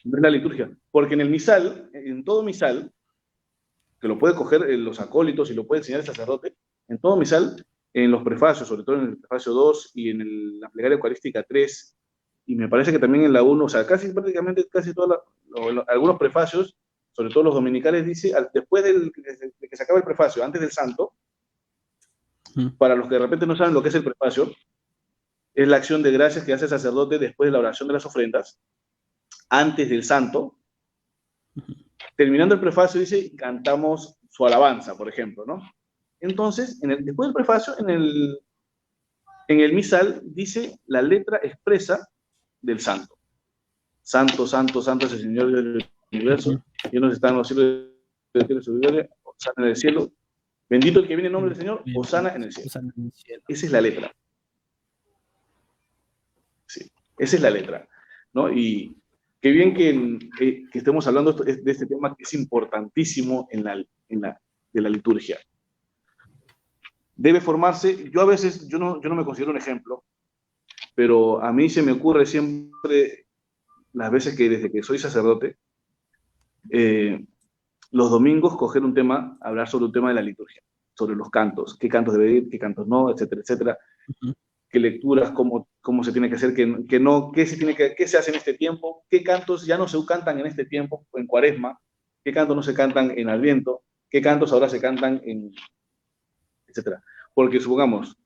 No es la liturgia. Porque en el misal, en todo misal, que lo puede coger los acólitos y lo puede enseñar el sacerdote, en todo misal, en los prefacios, sobre todo en el prefacio 2 y en la plegaria eucarística 3, y me parece que también en la 1, o sea, prácticamente casi todos algunos prefacios, sobre todo los dominicales, dice, después de que se acaba el prefacio, antes del santo, para los que de repente no saben lo que es el prefacio, es la acción de gracias que hace el sacerdote después de la oración de las ofrendas, antes del santo. Terminando el prefacio dice, cantamos su alabanza, por ejemplo, ¿no? Entonces, después del prefacio, en el misal, dice la letra expresa del santo. Santo, santo, santo es el Señor del universo, llenos están los cielos de su gloria, Hosana en el cielo. Bendito el que viene en nombre del Señor, Hosana en el cielo. Esa es la letra. Sí, esa es la letra, ¿no? Y qué bien que estemos hablando de este tema que es importantísimo de la liturgia. Debe formarse, yo a veces, yo no me considero un ejemplo, pero a mí se me ocurre siempre, las veces que desde que soy sacerdote, los domingos coger un tema, hablar sobre un tema de la liturgia, sobre los cantos, qué cantos debe ir, qué cantos no, etcétera, etcétera, qué lecturas, cómo se tiene que hacer, qué se hace en este tiempo, qué cantos ya no se cantan en este tiempo, en Cuaresma, qué cantos no se cantan en Adviento, qué cantos ahora se cantan en, etcétera. Porque supongamos,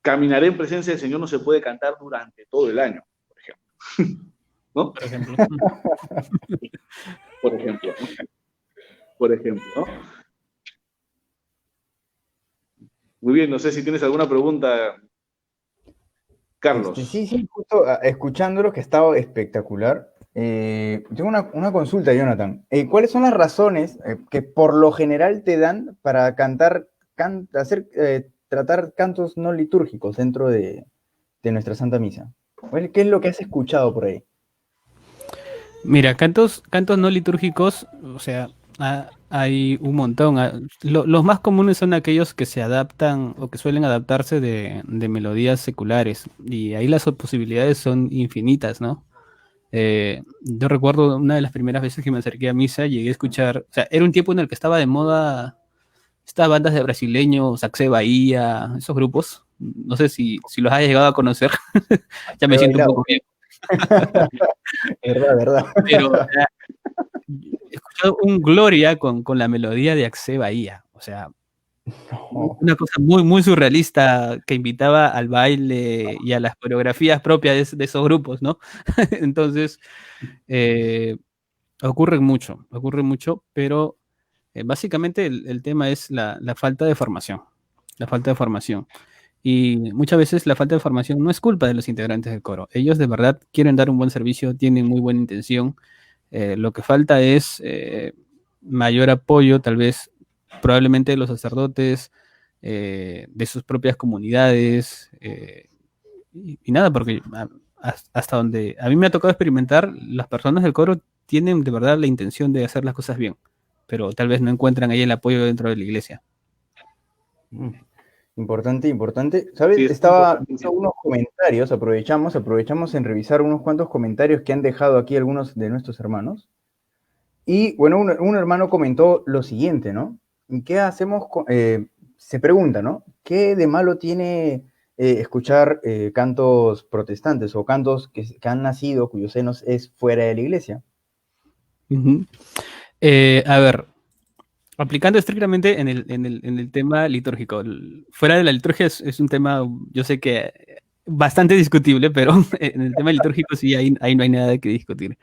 caminaré en presencia del Señor no se puede cantar durante todo el año, por ejemplo. ¿No? Por ejemplo. Por ejemplo, ¿no? Por ejemplo, ¿no? Muy bien, no sé si tienes alguna pregunta, Carlos. Sí, justo escuchándolo, que ha estado espectacular. Tengo una consulta, Jonathan. ¿Cuáles son las razones que por lo general te dan para tratar cantos no litúrgicos dentro de nuestra Santa Misa? ¿Qué es lo que has escuchado por ahí? Mira, cantos no litúrgicos, o sea, hay un montón. Los más comunes son aquellos que se adaptan o que suelen adaptarse de melodías seculares, y ahí las posibilidades son infinitas, ¿no? Yo recuerdo una de las primeras veces que me acerqué a misa, llegué a escuchar, o sea, era un tiempo en el que estaba de moda estas bandas de brasileños, Saxe Bahía, esos grupos. No sé si los hayas llegado a conocer. Ya me siento un poco bien. Verdad. Pero he escuchado un Gloria con la melodía de Axe Bahía. O sea, una cosa muy, muy surrealista que invitaba al baile y a las coreografías propias de esos grupos, ¿no? Entonces, ocurre mucho, pero básicamente el tema es la falta de formación. La falta de formación. Y muchas veces la falta de formación no es culpa de los integrantes del coro. Ellos de verdad quieren dar un buen servicio, tienen muy buena intención. Lo que falta es mayor apoyo, tal vez, probablemente de los sacerdotes, de sus propias comunidades. Y nada, porque hasta donde a mí me ha tocado experimentar, las personas del coro tienen de verdad la intención de hacer las cosas bien, pero tal vez no encuentran ahí el apoyo dentro de la iglesia. Importante. ¿Sabes? Sí, Estaba viendo unos comentarios, aprovechamos en revisar unos cuantos comentarios que han dejado aquí algunos de nuestros hermanos. Y bueno, un hermano comentó lo siguiente, ¿no? ¿Qué hacemos? Se pregunta, ¿no? ¿Qué de malo tiene escuchar cantos protestantes o cantos que han nacido, cuyos senos es fuera de la iglesia? A ver, aplicando estrictamente en el tema litúrgico, fuera de la liturgia es un tema, yo sé que bastante discutible, pero en el tema litúrgico sí, ahí no hay nada que discutir.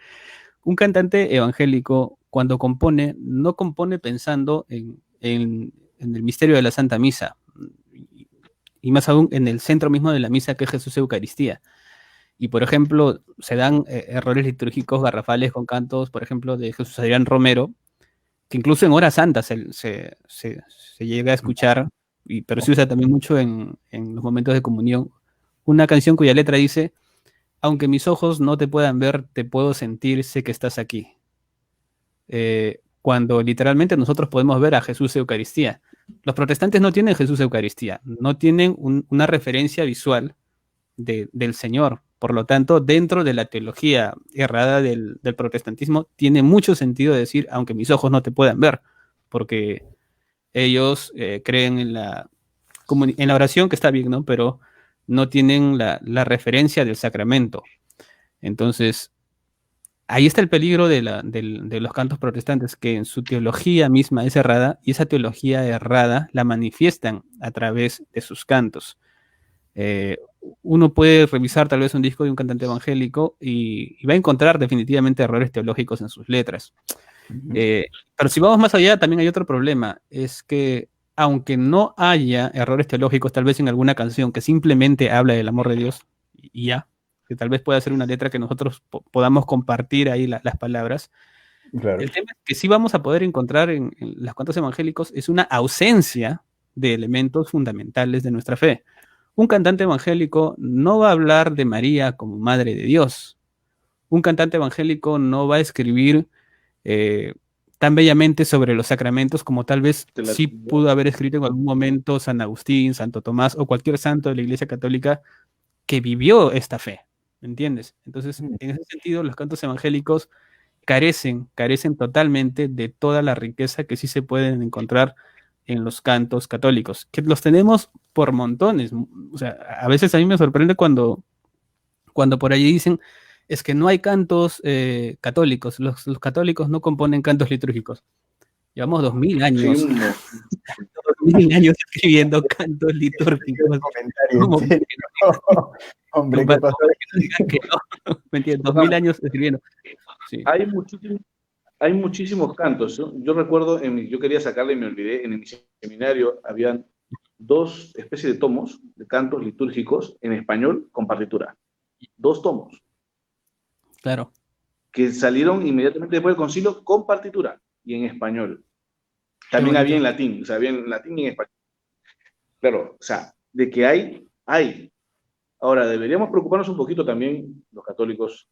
Un cantante evangélico, cuando compone, no compone pensando en el misterio de la Santa Misa, y más aún en el centro mismo de la misa, que es Jesús Eucaristía. Y, por ejemplo, se dan errores litúrgicos garrafales con cantos, por ejemplo, de Jesús Adrián Romero, que incluso en horas santas se llega a escuchar, pero se usa también mucho en los momentos de comunión, una canción cuya letra dice: aunque mis ojos no te puedan ver, te puedo sentir, sé que estás aquí. Cuando literalmente nosotros podemos ver a Jesús Eucaristía. Los protestantes no tienen Jesús Eucaristía, no tienen una referencia visual del Señor. Por lo tanto, dentro de la teología errada del protestantismo, tiene mucho sentido decir, aunque mis ojos no te puedan ver, porque ellos creen en la oración, que está bien, ¿no? Pero no tienen la referencia del sacramento. Entonces, ahí está el peligro de los cantos protestantes, que en su teología misma es errada, y esa teología errada la manifiestan a través de sus cantos. Uno puede revisar tal vez un disco de un cantante evangélico y va a encontrar definitivamente errores teológicos en sus letras. Pero si vamos más allá, también hay otro problema, es que aunque no haya errores teológicos, tal vez en alguna canción que simplemente habla del amor de Dios, y ya, que tal vez pueda ser una letra que nosotros podamos compartir ahí las palabras. Claro. El tema es que sí vamos a poder encontrar en los cantos evangélicos es una ausencia de elementos fundamentales de nuestra fe. Un cantante evangélico no va a hablar de María como Madre de Dios. Un cantante evangélico no va a escribir tan bellamente sobre los sacramentos como tal vez sí pudo haber escrito en algún momento San Agustín, Santo Tomás o cualquier santo de la Iglesia Católica que vivió esta fe, ¿me entiendes? Entonces, en ese sentido, los cantos evangélicos carecen totalmente de toda la riqueza que sí se pueden encontrar en los cantos católicos, que los tenemos por montones. O sea, a veces a mí me sorprende cuando por allí dicen, es que no hay cantos católicos, los católicos no componen cantos litúrgicos. Llevamos 2000 años, Sí, 2000 años escribiendo cantos litúrgicos. ¿Cómo? Hombre, ¿qué pasó? Que no, ¿me entiendes? 2000 años escribiendo. Sí. Hay muchísimos cantos. Yo recuerdo, yo quería sacarle y me olvidé, en mi seminario habían 2 especies de tomos de cantos litúrgicos en español con partitura. 2 tomos. Claro. Que salieron inmediatamente después del concilio con partitura y en español. También había en latín, o sea, había en latín y en español. Claro, o sea, de que hay. Ahora, deberíamos preocuparnos un poquito también, los católicos.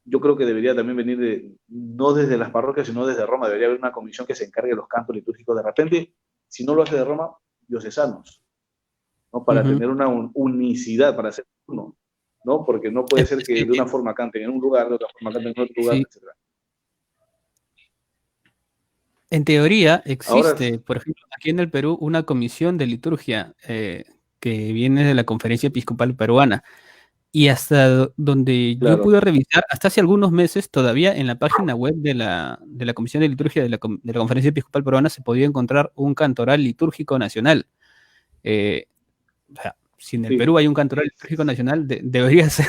Yo creo que debería también venir no desde las parroquias, sino desde Roma. Debería haber una comisión que se encargue de los cantos litúrgicos. De repente, si no lo hace de Roma, diocesanos, ¿no? Para tener una unicidad, para ser uno, ¿no? Porque no puede ser que de una forma canten en un lugar, de otra forma canten en otro lugar, Sí. etc. En teoría existe, Ahora, por ejemplo, aquí en el Perú, una comisión de liturgia que viene de la Conferencia Episcopal Peruana. Y hasta donde yo claro, pude revisar, hasta hace algunos meses, todavía en la página web de la Comisión de Liturgia de la Conferencia Episcopal Peruana se podía encontrar un cantoral litúrgico nacional. O sea, si en el sí, Perú hay un cantoral litúrgico nacional, debería ser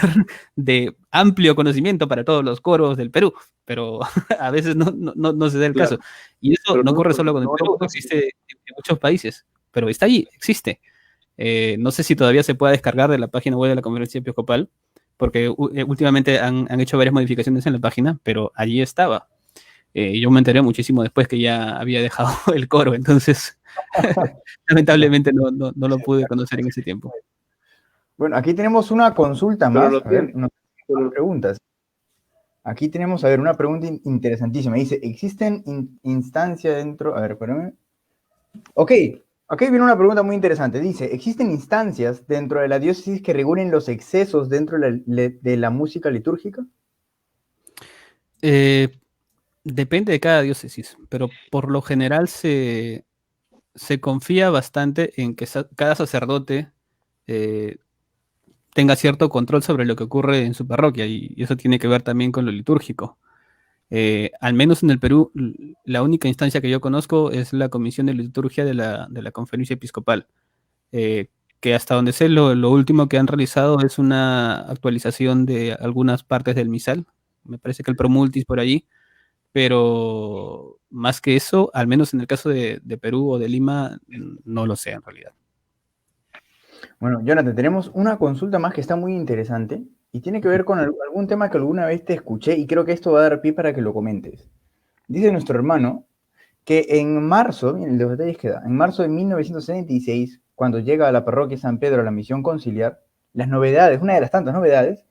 de amplio conocimiento para todos los coros del Perú, pero a veces no se da el claro. caso. Y eso Pero no ocurre solo con el no Perú, lo existe en muchos países, pero está allí, existe. No sé si todavía se puede descargar de la página web de la Conferencia Episcopal, porque últimamente han hecho varias modificaciones en la página, pero allí estaba. Yo me enteré muchísimo después que ya había dejado el coro, entonces lamentablemente no lo pude conocer en ese tiempo. Bueno, aquí tenemos una consulta Pero más. lo A ver, tiene. unas preguntas. Aquí tenemos, a ver, una pregunta interesantísima. Dice, ¿existen instancias dentro? A ver, espérame. Ok, aquí viene una pregunta muy interesante. Dice, ¿existen instancias dentro de la diócesis que regulen los excesos dentro de la música litúrgica? Depende de cada diócesis, pero por lo general se confía bastante en que cada sacerdote tenga cierto control sobre lo que ocurre en su parroquia, y eso tiene que ver también con lo litúrgico. Al menos en el Perú, la única instancia que yo conozco es la Comisión de Liturgia de la Conferencia Episcopal, que hasta donde sé, lo último que han realizado es una actualización de algunas partes del misal. Me parece que el Promultis por allí, pero más que eso, al menos en el caso de Perú o de Lima, no lo sé en realidad. Bueno, Jonathan, tenemos una consulta más que está muy interesante y tiene que ver con algún tema que alguna vez te escuché y creo que esto va a dar pie para que lo comentes. Dice nuestro hermano que en marzo, miren los detalles que da, en marzo de 1976, cuando llega a la parroquia San Pedro a la misión conciliar, las novedades, una de las tantas novedades,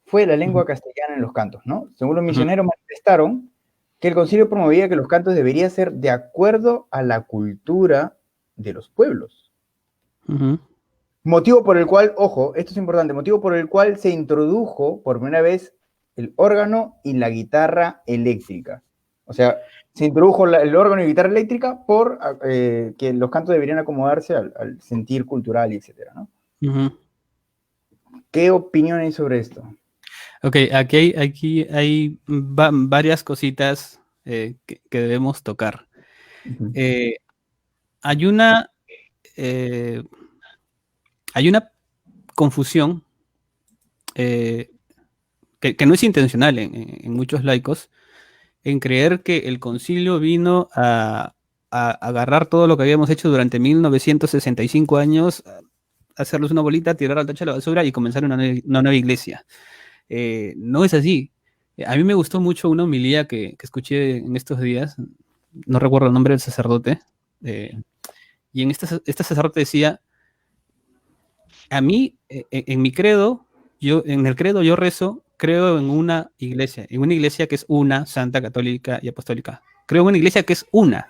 fue la lengua castellana en los cantos, ¿no? Según los misioneros manifestaron que el concilio promovía que los cantos deberían ser de acuerdo a la cultura de los pueblos. Motivo por el cual, ojo, esto es importante, motivo por el cual se introdujo por primera vez el órgano y la guitarra eléctrica. O sea, se introdujo el órgano y guitarra eléctrica por que los cantos deberían acomodarse al sentir cultural, etcétera, ¿no? ¿Qué opinión hay sobre esto? Ok, aquí hay varias cositas que debemos tocar. Hay una confusión que no es intencional en muchos laicos, en creer que el concilio vino a agarrar todo lo que habíamos hecho durante 1965 años, hacerlos una bolita, tirar al tacho de la basura y comenzar una nueva iglesia. No es así. A mí me gustó mucho una homilía que escuché en estos días, no recuerdo el nombre del sacerdote, y en este sacerdote decía, a mí, en mi credo, en el credo yo creo en una iglesia que es una, santa, católica y apostólica. Creo en una iglesia que es una.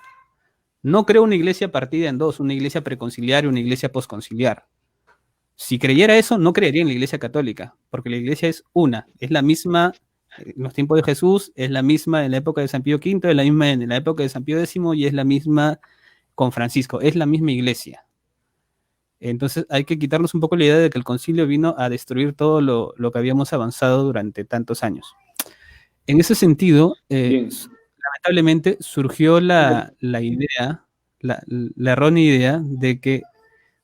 No creo en una iglesia partida en dos, una iglesia preconciliar y una iglesia posconciliar. Si creyera eso, no creería en la iglesia católica, porque la iglesia es una, es la misma en los tiempos de Jesús, es la misma en la época de San Pío V, es la misma en la época de San Pío X y es la misma con Francisco, es la misma iglesia. Entonces hay que quitarnos un poco la idea de que el concilio vino a destruir todo lo que habíamos avanzado durante tantos años. En ese sentido, lamentablemente surgió la idea, la errónea idea de que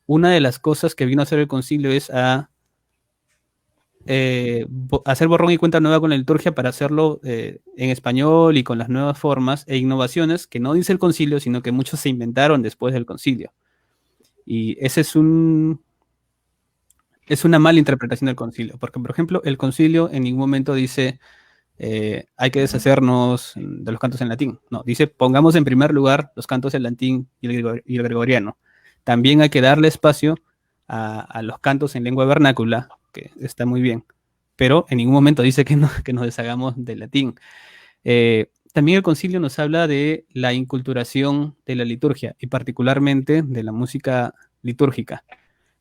una de las cosas que vino a hacer el concilio es a hacer borrón y cuenta nueva con la liturgia para hacerlo en español y con las nuevas formas e innovaciones que no dice el concilio, sino que muchos se inventaron después del concilio. Y ese es una mala interpretación del concilio, porque, por ejemplo, el concilio en ningún momento dice hay que deshacernos de los cantos en latín. No, dice pongamos en primer lugar los cantos en latín y el gregoriano. También hay que darle espacio a los cantos en lengua vernácula, que está muy bien, pero en ningún momento dice que nos deshagamos del latín. También el concilio nos habla de la inculturación de la liturgia y particularmente de la música litúrgica.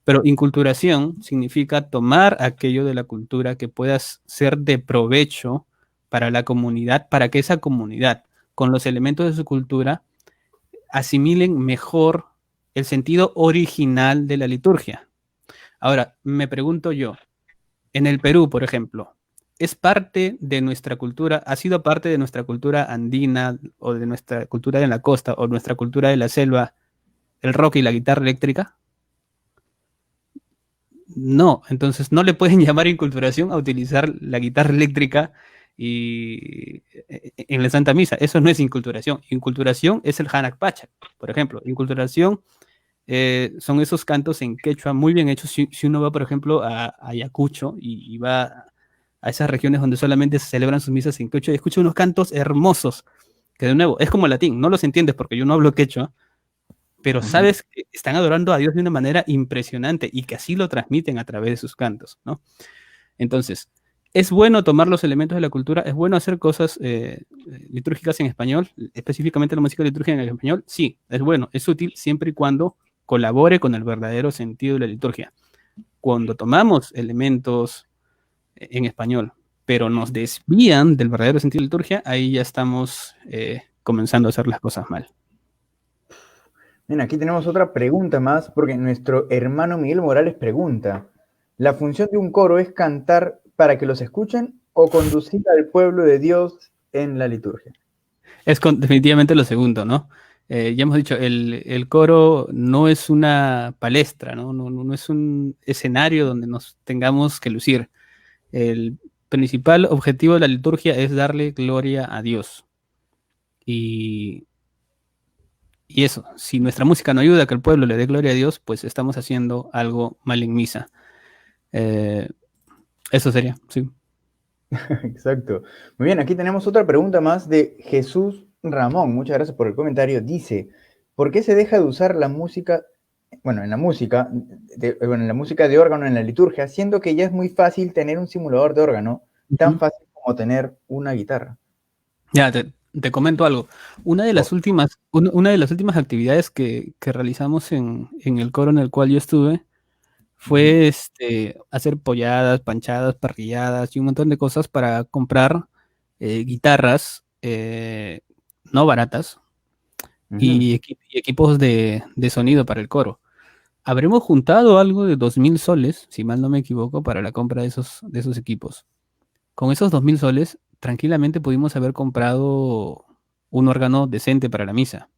Pero inculturación significa tomar aquello de la cultura que pueda ser de provecho para la comunidad, para que esa comunidad, con los elementos de su cultura, asimilen mejor el sentido original de la liturgia. Ahora, me pregunto yo, en el Perú, por ejemplo, ¿es parte de nuestra cultura, ha sido parte de nuestra cultura andina o de nuestra cultura de la costa o nuestra cultura de la selva el rock y la guitarra eléctrica? No, entonces no le pueden llamar inculturación a utilizar la guitarra eléctrica y en la Santa Misa. Eso no es inculturación. Inculturación es el Hanak Pacha, por ejemplo. Inculturación son esos cantos en quechua muy bien hechos. Si uno va, por ejemplo, a Ayacucho y va a esas regiones donde solamente se celebran sus misas en quechua y escucha unos cantos hermosos, que de nuevo, es como latín, no los entiendes porque yo no hablo quechua, pero sabes que están adorando a Dios de una manera impresionante y que así lo transmiten a través de sus cantos, ¿no? Entonces, es bueno tomar los elementos de la cultura, es bueno hacer cosas litúrgicas en español, específicamente la música litúrgica en el español, sí, es bueno, es útil siempre y cuando colabore con el verdadero sentido de la liturgia. Cuando tomamos elementos en español, pero nos desvían del verdadero sentido de la liturgia, ahí ya estamos comenzando a hacer las cosas mal. Bien, aquí tenemos otra pregunta más, porque nuestro hermano Miguel Morales pregunta, ¿la función de un coro es cantar para que los escuchen o conducir al pueblo de Dios en la liturgia? Es definitivamente lo segundo, ¿no? Ya hemos dicho, el coro no es una palestra, ¿no? No es un escenario donde nos tengamos que lucir. El principal objetivo de la liturgia es darle gloria a Dios. Y eso, si nuestra música no ayuda a que el pueblo le dé gloria a Dios, pues estamos haciendo algo mal en misa. Eso sería, sí. Exacto. Muy bien, aquí tenemos otra pregunta más de Jesús Ramón. Muchas gracias por el comentario. Dice, ¿por qué se deja de usar la música, en la música de órgano en la liturgia, siendo que ya es muy fácil tener un simulador de órgano, tan fácil como tener una guitarra? Ya, te comento algo. Una de las últimas actividades que realizamos en el coro en el cual yo estuve fue hacer polladas, panchadas, parrilladas y un montón de cosas para comprar guitarras no baratas y equipos de sonido para el coro. Habremos juntado algo de 2.000 soles, si mal no me equivoco, para la compra de esos equipos. Con esos 2.000 soles, tranquilamente pudimos haber comprado un órgano decente para la misa.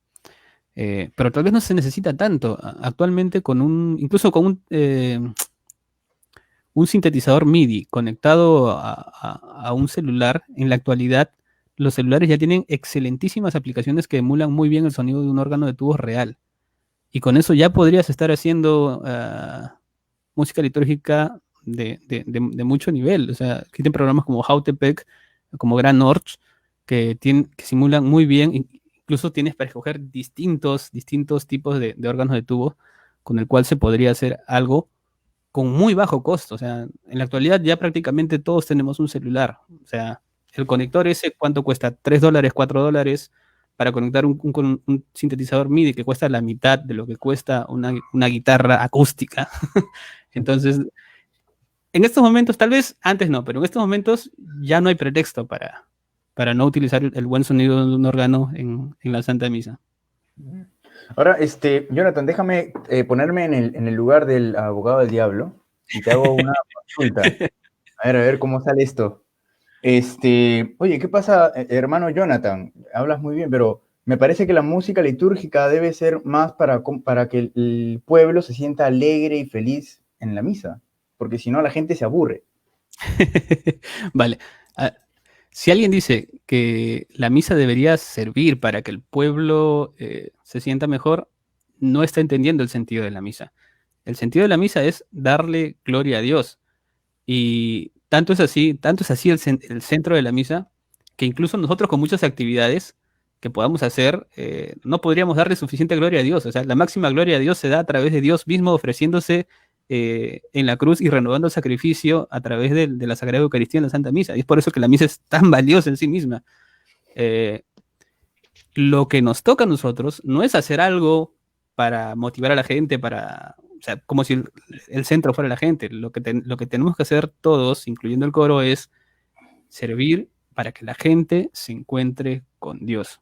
Pero tal vez no se necesita tanto. Actualmente, incluso con un sintetizador MIDI conectado a un celular, en la actualidad, los celulares ya tienen excelentísimas aplicaciones que emulan muy bien el sonido de un órgano de tubos real. Y con eso ya podrías estar haciendo música litúrgica de mucho nivel. O sea, existen programas como Jautepec, como Gran Orch, que simulan muy bien. Incluso tienes para escoger distintos tipos de órganos de tubo con el cual se podría hacer algo con muy bajo costo. O sea, en la actualidad ya prácticamente todos tenemos un celular. O sea, el conector ese, ¿cuánto cuesta? $3, $4 para conectar un sintetizador MIDI que cuesta la mitad de lo que cuesta una guitarra acústica. Entonces, en estos momentos, tal vez antes no, pero en estos momentos ya no hay pretexto para no utilizar el buen sonido de un órgano en la Santa Misa. Ahora, Jonathan, déjame ponerme en el lugar del abogado del diablo y te hago una consulta. A ver cómo sale esto. Oye, ¿qué pasa, hermano Jonathan? Hablas muy bien, pero me parece que la música litúrgica debe ser más para que el pueblo se sienta alegre y feliz en la misa, porque si no la gente se aburre. Vale. Ah, si alguien dice que la misa debería servir para que el pueblo se sienta mejor, no está entendiendo el sentido de la misa. El sentido de la misa es darle gloria a Dios. Y tanto es así el centro de la misa, que incluso nosotros con muchas actividades que podamos hacer, no podríamos darle suficiente gloria a Dios. O sea, la máxima gloria a Dios se da a través de Dios mismo ofreciéndose en la cruz y renovando el sacrificio a través de la Sagrada Eucaristía en la Santa Misa. Y es por eso que la misa es tan valiosa en sí misma. Lo que nos toca a nosotros no es hacer algo para motivar a la gente, o sea, como si el centro fuera la gente. Lo que tenemos que hacer todos, incluyendo el coro, es servir para que la gente se encuentre con Dios.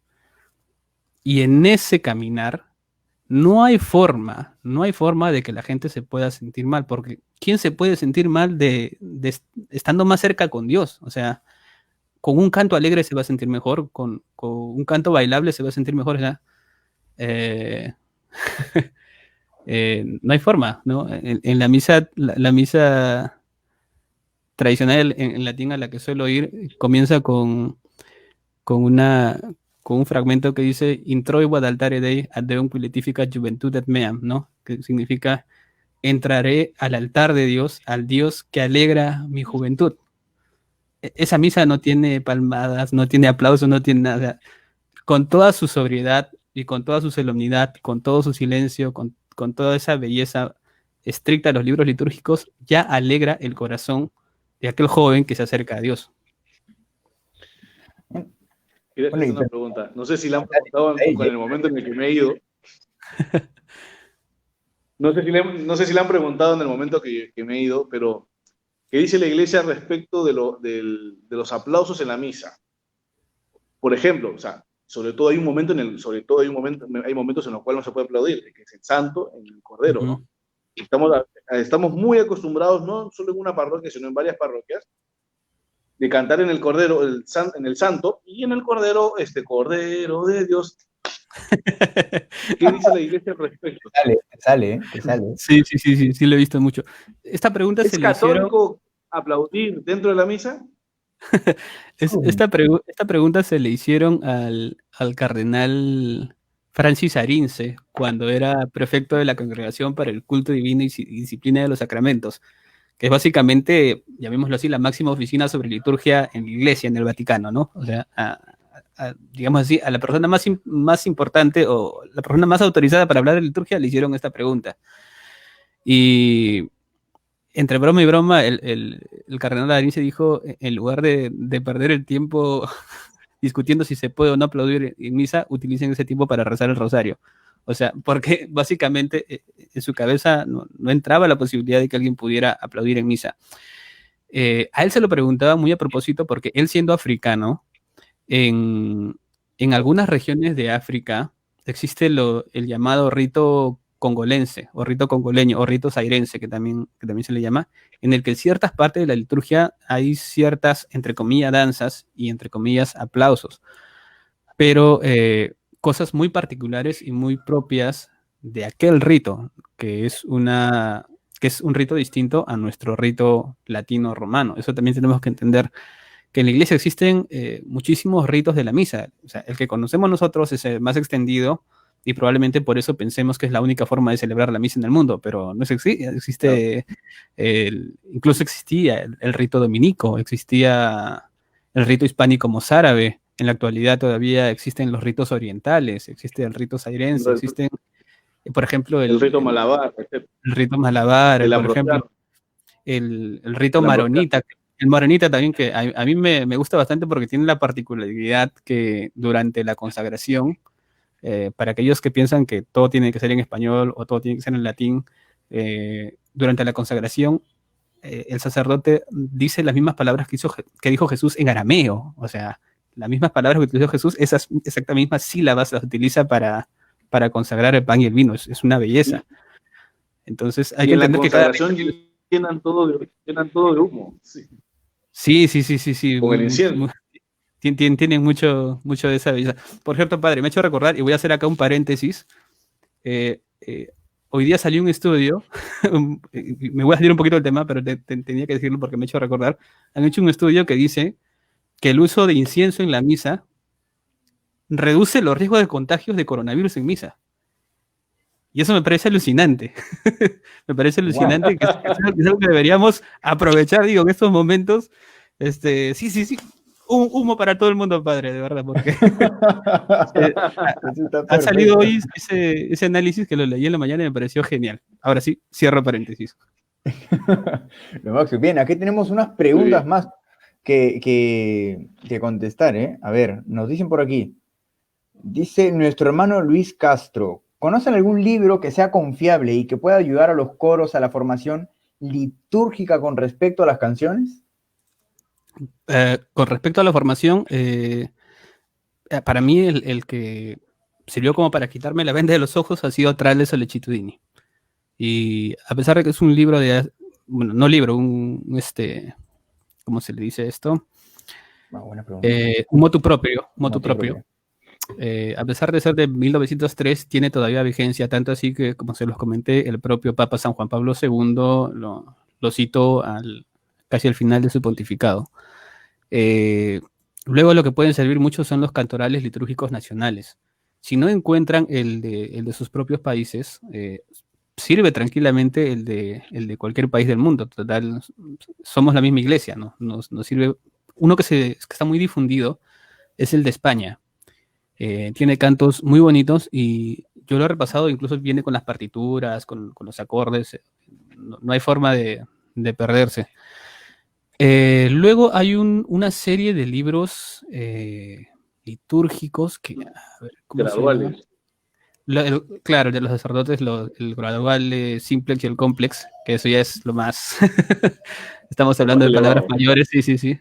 Y en ese caminar no hay forma de que la gente se pueda sentir mal, porque ¿quién se puede sentir mal de estando más cerca con Dios? O sea, con un canto alegre se va a sentir mejor, con un canto bailable se va a sentir mejor, ¿verdad? No hay forma, ¿no? En la misa, la misa tradicional en latín a la que suelo ir, comienza con un fragmento que dice Introibo ad altare Dei ad Deum qui letificat juventudet meam, ¿no? Que significa entraré al altar de Dios, al Dios que alegra mi juventud. Esa misa no tiene palmadas, no tiene aplausos, no tiene nada. Con toda su sobriedad y con toda su solemnidad, con todo su silencio, con toda esa belleza estricta de los libros litúrgicos, ya alegra el corazón de aquel joven que se acerca a Dios. Quería hacer una pregunta. No sé si la han preguntado en el momento en el que me he ido. No sé si la han preguntado en el momento que me he ido, pero ¿qué dice la iglesia respecto de los aplausos en la misa? Por ejemplo, o sea, hay momentos en los cuales no se puede aplaudir, que es el santo, en el cordero, ¿no? Y estamos muy acostumbrados, no solo en una parroquia, sino en varias parroquias, de cantar en el cordero, en el santo, y en el cordero, Cordero de Dios. ¿Qué dice la iglesia al respecto? Te sale. Sí, lo he visto mucho. Esta pregunta ¿Es católico aplaudir dentro de la misa? Esta pregunta se le hicieron al cardenal Francis Arinze cuando era prefecto de la Congregación para el Culto Divino y Disciplina de los Sacramentos, que es básicamente, llamémoslo así, la máxima oficina sobre liturgia en la Iglesia, en el Vaticano, ¿no? O sea, digamos así, a la persona más importante o la persona más autorizada para hablar de liturgia le hicieron esta pregunta. Y entre broma y broma, el cardenal Arinze dijo, en lugar de perder el tiempo discutiendo si se puede o no aplaudir en misa, utilicen ese tiempo para rezar el rosario. O sea, porque básicamente en su cabeza no entraba la posibilidad de que alguien pudiera aplaudir en misa. A él se lo preguntaba muy a propósito porque él, siendo africano, en algunas regiones de África existe el llamado rito congolense, o rito congoleño, o rito zairense, que también se le llama, en el que en ciertas partes de la liturgia hay ciertas, entre comillas, danzas y entre comillas, aplausos. Pero cosas muy particulares y muy propias de aquel rito, que es un rito distinto a nuestro rito latino-romano. Eso también tenemos que entender, que en la iglesia existen muchísimos ritos de la misa. O sea, el que conocemos nosotros es el más extendido y probablemente por eso pensemos que es la única forma de celebrar la misa en el mundo, pero no existe. Incluso existía el rito dominico, existía el rito hispánico mozárabe. En la actualidad todavía existen los ritos orientales, existe el rito zairense, existen, por ejemplo, el rito malabar. El rito malabar, por ejemplo, el rito maronita. El maronita también, que a mí me gusta bastante porque tiene la particularidad que durante la consagración, para aquellos que piensan que todo tiene que ser en español o todo tiene que ser en latín, durante la consagración, el sacerdote dice las mismas palabras que dijo Jesús en arameo. O sea, las mismas palabras que utilizó Jesús, esas exactas mismas sílabas las utiliza para para consagrar el pan y el vino, es una belleza. Entonces hay Y que en la entender que cada consagración llenan todo de humo. Sí. sí, Con el incienso. tienen mucho de esa belleza. Por cierto, padre, me ha hecho recordar, y voy a hacer acá un paréntesis, hoy día salió un estudio, me voy a salir un poquito del tema, pero tenía que decirlo porque me ha hecho recordar, han hecho un estudio que dice que el uso de incienso en la misa reduce los riesgos de contagios de coronavirus en misa. Y eso me parece alucinante. Me parece alucinante que es algo que deberíamos aprovechar, digo, en estos momentos. Sí. Un humo para todo el mundo, padre, de verdad, porque ha salido hoy ese análisis que lo leí en la mañana y me pareció genial. Ahora sí, cierro paréntesis. Lo máximo. Bien, aquí tenemos unas preguntas más que contestar, ¿eh? A ver, nos dicen por aquí. Dice nuestro hermano Luis Castro, ¿conocen algún libro que sea confiable y que pueda ayudar a los coros a la formación litúrgica con respecto a las canciones? Con respecto a la formación, para mí el que sirvió como para quitarme la venda de los ojos ha sido Tra le Sollecitudini. Y a pesar de que es un libro bueno, no libro, ¿cómo se le dice esto? Buena pregunta. Un motu proprio. A pesar de ser de 1903, tiene todavía vigencia, tanto así que, como se los comenté, el propio Papa San Juan Pablo II lo citó casi al final de su pontificado. Luego lo que pueden servir mucho son los cantorales litúrgicos nacionales. Si no encuentran el de sus propios países, sirve tranquilamente el de cualquier país del mundo. Total, somos la misma iglesia, ¿no? Nos sirve. Uno que está muy difundido es el de España. Tiene cantos muy bonitos y yo lo he repasado, incluso viene con las partituras, con los acordes. No hay forma de perderse. Luego hay una serie de libros litúrgicos que, a ver, ¿cómo se llama? Claro, de los sacerdotes, el gradual, simplex y el complex, que eso ya es lo más. Estamos hablando de palabras mayores, sí.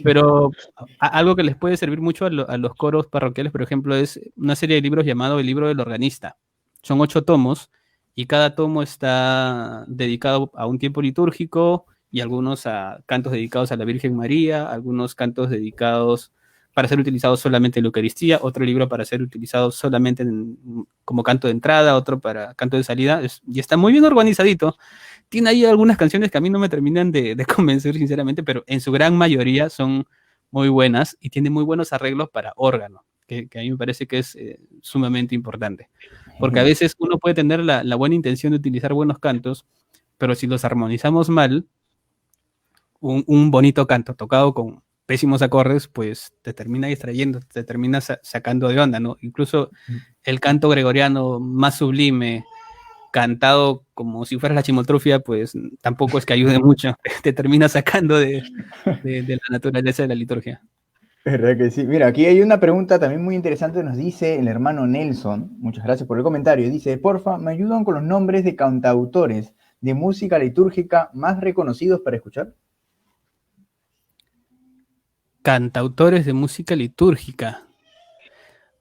Pero algo que les puede servir mucho a los coros parroquiales, por ejemplo, es una serie de libros llamado El Libro del Organista. Son 8 tomos y cada tomo está dedicado a un tiempo litúrgico y algunos a cantos dedicados a la Virgen María, algunos cantos dedicados para ser utilizados solamente en la Eucaristía, otro libro para ser utilizado solamente como canto de entrada, otro para canto de salida, y está muy bien organizadito. Tiene ahí algunas canciones que a mí no me terminan de convencer, sinceramente, pero en su gran mayoría son muy buenas y tiene muy buenos arreglos para órgano, que a mí me parece que es sumamente importante. Porque a veces uno puede tener la buena intención de utilizar buenos cantos, pero si los armonizamos mal, un bonito canto tocado con pésimos acordes, pues te termina distrayendo, te termina sacando de onda, ¿no? Incluso el canto gregoriano más sublime, cantado como si fuera la chimotrufia, pues tampoco es que ayude mucho, te termina sacando de la naturaleza de la liturgia. ¿Verdad que sí? Mira, aquí hay una pregunta también muy interesante, nos dice el hermano Nelson, muchas gracias por el comentario, dice, porfa, ¿me ayudan con los nombres de cantautores de música litúrgica más reconocidos para escuchar? Cantautores de música litúrgica.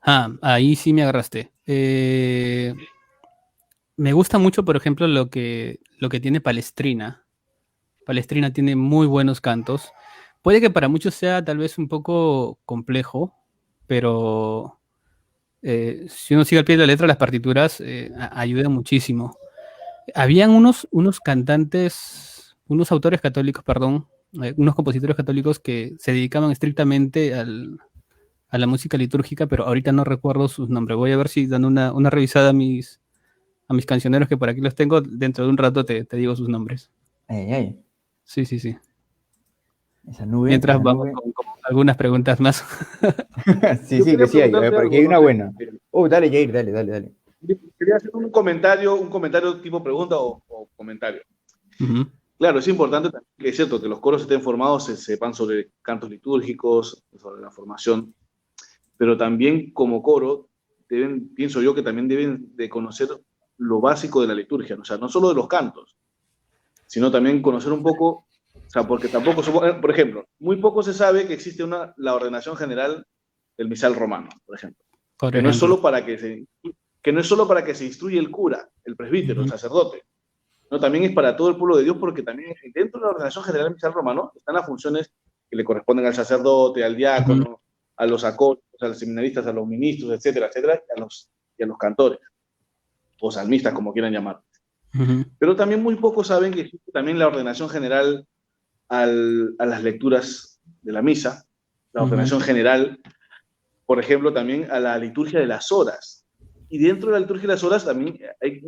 Ahí sí me agarraste. Me gusta mucho, por ejemplo, lo que tiene Palestrina. Palestrina tiene muy buenos cantos. Puede que para muchos sea tal vez un poco complejo, pero si uno sigue al pie de la letra, las partituras ayudan muchísimo. Habían unos cantantes, unos autores católicos, perdón, unos compositores católicos que se dedicaban estrictamente a la música litúrgica, pero ahorita no recuerdo sus nombres. Voy a ver si dan una revisada a mis cancioneros, que por aquí los tengo. Dentro de un rato te digo sus nombres. Ay. Sí. Esa nube. Mientras vamos con algunas preguntas más. sí, que sí hay. Porque hay una buena. Dale, Jair, dale. Quería hacer un comentario tipo pregunta o comentario. Uh-huh. Claro, es importante también, que es cierto, que los coros estén formados, se sepan sobre cantos litúrgicos, sobre la formación, pero también como coro, pienso yo que también deben de conocer lo básico de la liturgia, o sea, no solo de los cantos, sino también conocer un poco, o sea, porque tampoco por ejemplo, muy poco se sabe que existe la ordenación general del misal romano, por ejemplo. Por que no es ejemplo. solo para que se instruya el cura, el presbítero, el sacerdote, no, también es para todo el pueblo de Dios, porque también dentro de la ordenación general misal romano están las funciones que le corresponden al sacerdote, al diácono, a los acólitos, a los seminaristas, a los ministros, etcétera, etcétera, y a los cantores, o salmistas, como quieran llamar. Pero también muy pocos saben que existe también la ordenación general a las lecturas de la misa, la ordenación general, por ejemplo, también a la liturgia de las horas. Y dentro de la liturgia de las horas también hay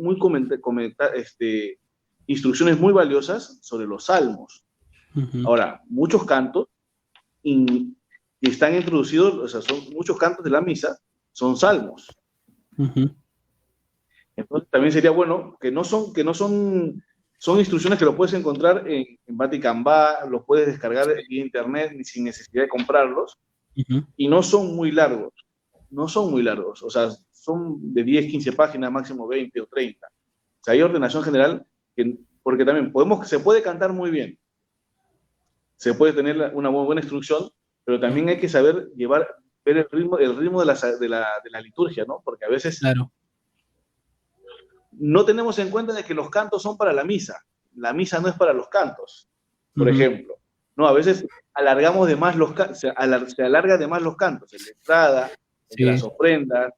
instrucciones muy valiosas sobre los salmos. Ahora, muchos cantos y están introducidos, o sea, son muchos cantos de la misa, son salmos. Entonces también sería bueno, son instrucciones que lo puedes encontrar en Vatican Va, los puedes descargar vía internet sin necesidad de comprarlos, y no son muy largos, o sea, son de 10, 15 páginas, máximo 20 o 30. O sea, hay ordenación general, porque también se puede cantar muy bien, se puede tener una muy buena instrucción, pero también hay que saber ver el ritmo de la liturgia, ¿no? Porque a veces no tenemos en cuenta de que los cantos son para la misa no es para los cantos, por ejemplo. No, a veces alargamos de más se alarga de más los cantos, en la entrada, en las ofrendas,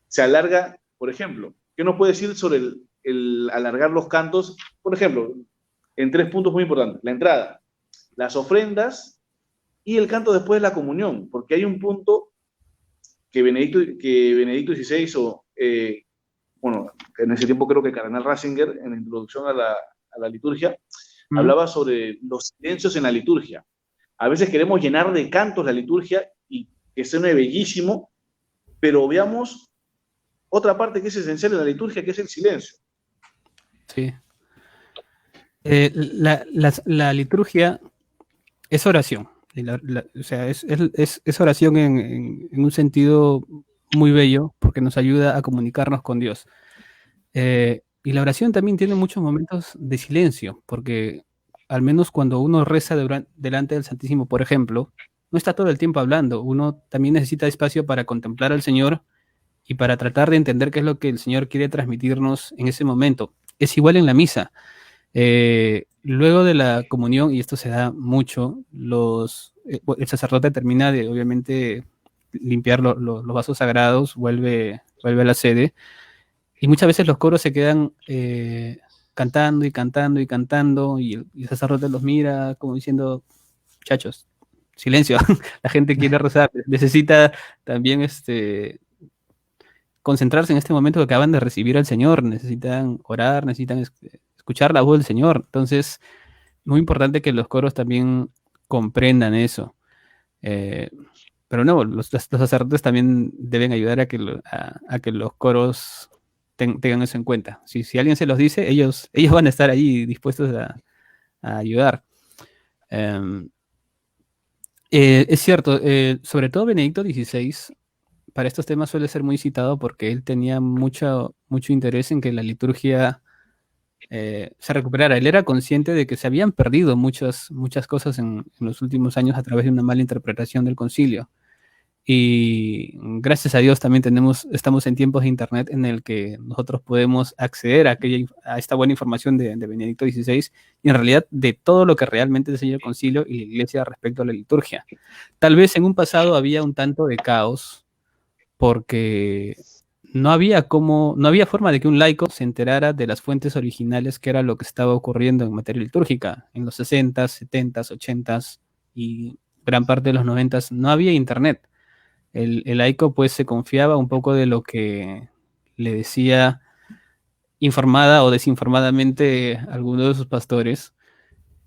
se alarga, por ejemplo. ¿Qué nos puede decir sobre el alargar los cantos? Por ejemplo, en 3 puntos muy importantes: la entrada, las ofrendas y el canto después de la comunión, porque hay un punto que Benedicto XVI, bueno, en ese tiempo creo que Cardenal Ratzinger, en la introducción a la liturgia, hablaba sobre los silencios en la liturgia. A veces queremos llenar de cantos la liturgia y que suene bellísimo, pero veamos otra parte que es esencial en la liturgia, que es el silencio. Sí. La liturgia es oración. O sea, es oración en un sentido muy bello, porque nos ayuda a comunicarnos con Dios. Y la oración también tiene muchos momentos de silencio, porque al menos cuando uno reza delante del Santísimo, por ejemplo, no está todo el tiempo hablando. Uno también necesita espacio para contemplar al Señor y para tratar de entender qué es lo que el Señor quiere transmitirnos en ese momento. Es igual en la misa. Luego de la comunión, y esto se da mucho, el sacerdote termina de, obviamente, limpiar los vasos sagrados, vuelve a la sede, y muchas veces los coros se quedan cantando y cantando y cantando, y el sacerdote los mira como diciendo: muchachos, silencio, la gente quiere rezar, necesita también concentrarse en este momento que acaban de recibir al Señor, necesitan orar, necesitan escuchar la voz del Señor. Entonces, muy importante que los coros también comprendan eso. Pero no, los sacerdotes también deben ayudar a que los coros tengan eso en cuenta. Si alguien se los dice, ellos van a estar ahí dispuestos a ayudar. Es cierto, sobre todo Benedicto XVI, para estos temas suele ser muy citado porque él tenía mucho interés en que la liturgia se recuperara. Él era consciente de que se habían perdido muchas cosas en los últimos años a través de una mala interpretación del concilio. Y gracias a Dios también estamos en tiempos de internet en el que nosotros podemos acceder a esta buena información de Benedicto XVI y en realidad de todo lo que realmente enseña el concilio y la iglesia respecto a la liturgia. Tal vez en un pasado había un tanto de caos porque no había forma de que un laico se enterara de las fuentes originales, que era lo que estaba ocurriendo en materia litúrgica. En los 60s, 70s, 80s y gran parte de los 90s no había internet. El laico pues se confiaba un poco de lo que le decía informada o desinformadamente alguno de sus pastores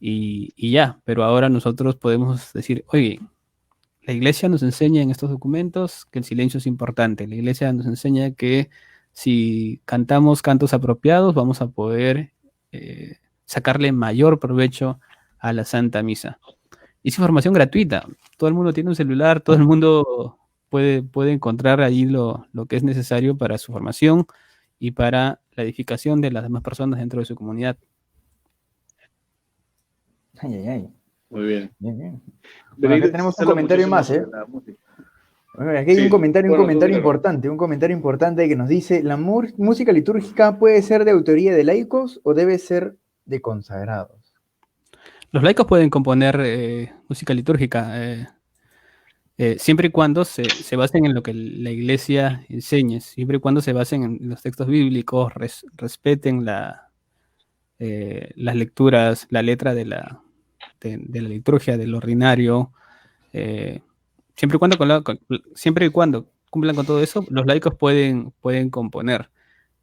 y ya, pero ahora nosotros podemos decir: oye, la iglesia nos enseña en estos documentos que el silencio es importante. La iglesia nos enseña que si cantamos cantos apropiados vamos a poder sacarle mayor provecho a la Santa Misa. Y es información gratuita. Todo el mundo tiene un celular, todo el mundo puede encontrar ahí lo que es necesario para su formación y para la edificación de las demás personas dentro de su comunidad. Ay. Muy bien. Bueno, acá tenemos un comentario más, Aquí hay Sí, un comentario bueno, tú dímelo. un comentario importante que nos dice, ¿la música litúrgica puede ser de autoría de laicos o debe ser de consagrados? Los laicos pueden componer música litúrgica, siempre y cuando se basen en lo que la iglesia enseñe, siempre y cuando se basen en los textos bíblicos, respeten las lecturas, la letra de la liturgia, del ordinario, eh, siempre y cuando, siempre y cuando cumplan con todo eso, los laicos pueden componer.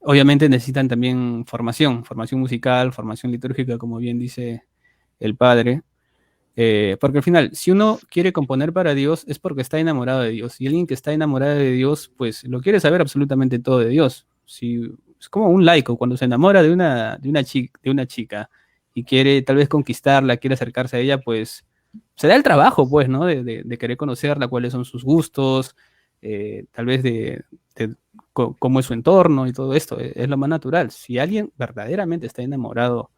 Obviamente necesitan también formación musical, formación litúrgica, como bien dice el padre. Porque al final, si uno quiere componer para Dios, es porque está enamorado de Dios. Y alguien que está enamorado de Dios, pues lo quiere saber absolutamente todo de Dios. Es como un laico, cuando se enamora de una chica y quiere tal vez conquistarla, quiere acercarse a ella, pues se da el trabajo, pues, ¿no? De querer conocerla, cuáles son sus gustos, tal vez de cómo es su entorno y todo esto. Es lo más natural. Si alguien verdaderamente está enamorado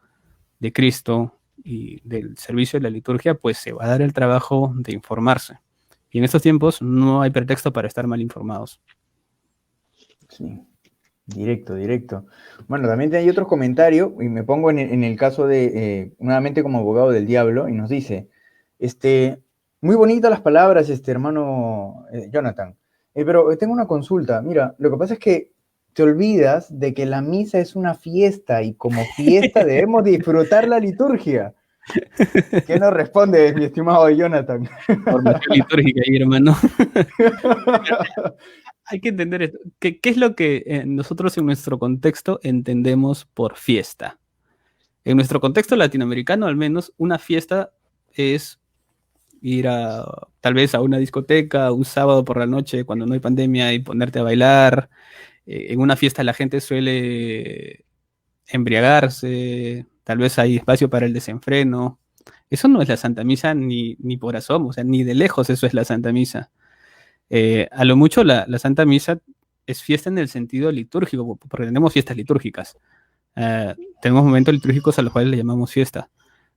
de Cristo y del servicio de la liturgia, pues se va a dar el trabajo de informarse. Y en estos tiempos no hay pretexto para estar mal informados. Sí, directo. Bueno, también hay otro comentario, y me pongo en el caso de, nuevamente como abogado del diablo, y nos dice, muy bonitas las palabras, hermano Jonathan, pero tengo una consulta. Mira, lo que pasa es que te olvidas de que la misa es una fiesta, y como fiesta debemos disfrutar la liturgia. ¿Qué nos responde, mi estimado Jonathan? Formación litúrgica ahí, hermano. Hay que entender esto. ¿Qué es lo que nosotros en nuestro contexto entendemos por fiesta? En nuestro contexto latinoamericano, al menos, una fiesta es ir tal vez a una discoteca un sábado por la noche cuando no hay pandemia y ponerte a bailar. En una fiesta la gente suele embriagarse, tal vez hay espacio para el desenfreno. Eso no es la Santa Misa ni por asomo, o sea, ni de lejos eso es la Santa Misa. A lo mucho la Santa Misa es fiesta en el sentido litúrgico, porque tenemos fiestas litúrgicas. Tenemos momentos litúrgicos a los cuales le llamamos fiesta.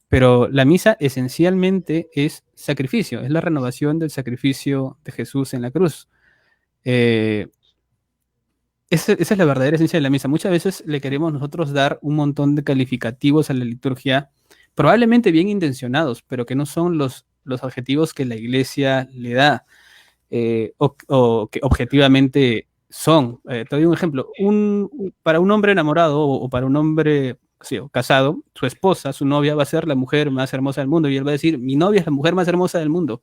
Pero la misa esencialmente es sacrificio, es la renovación del sacrificio de Jesús en la cruz. Esa es la verdadera esencia de la misa. Muchas veces le queremos nosotros dar un montón de calificativos a la liturgia, probablemente bien intencionados, pero que no son los adjetivos que la iglesia le da, o que objetivamente son. Te doy un ejemplo. Para un hombre enamorado o para un hombre casado, su esposa, su novia, va a ser la mujer más hermosa del mundo, y él va a decir, mi novia es la mujer más hermosa del mundo.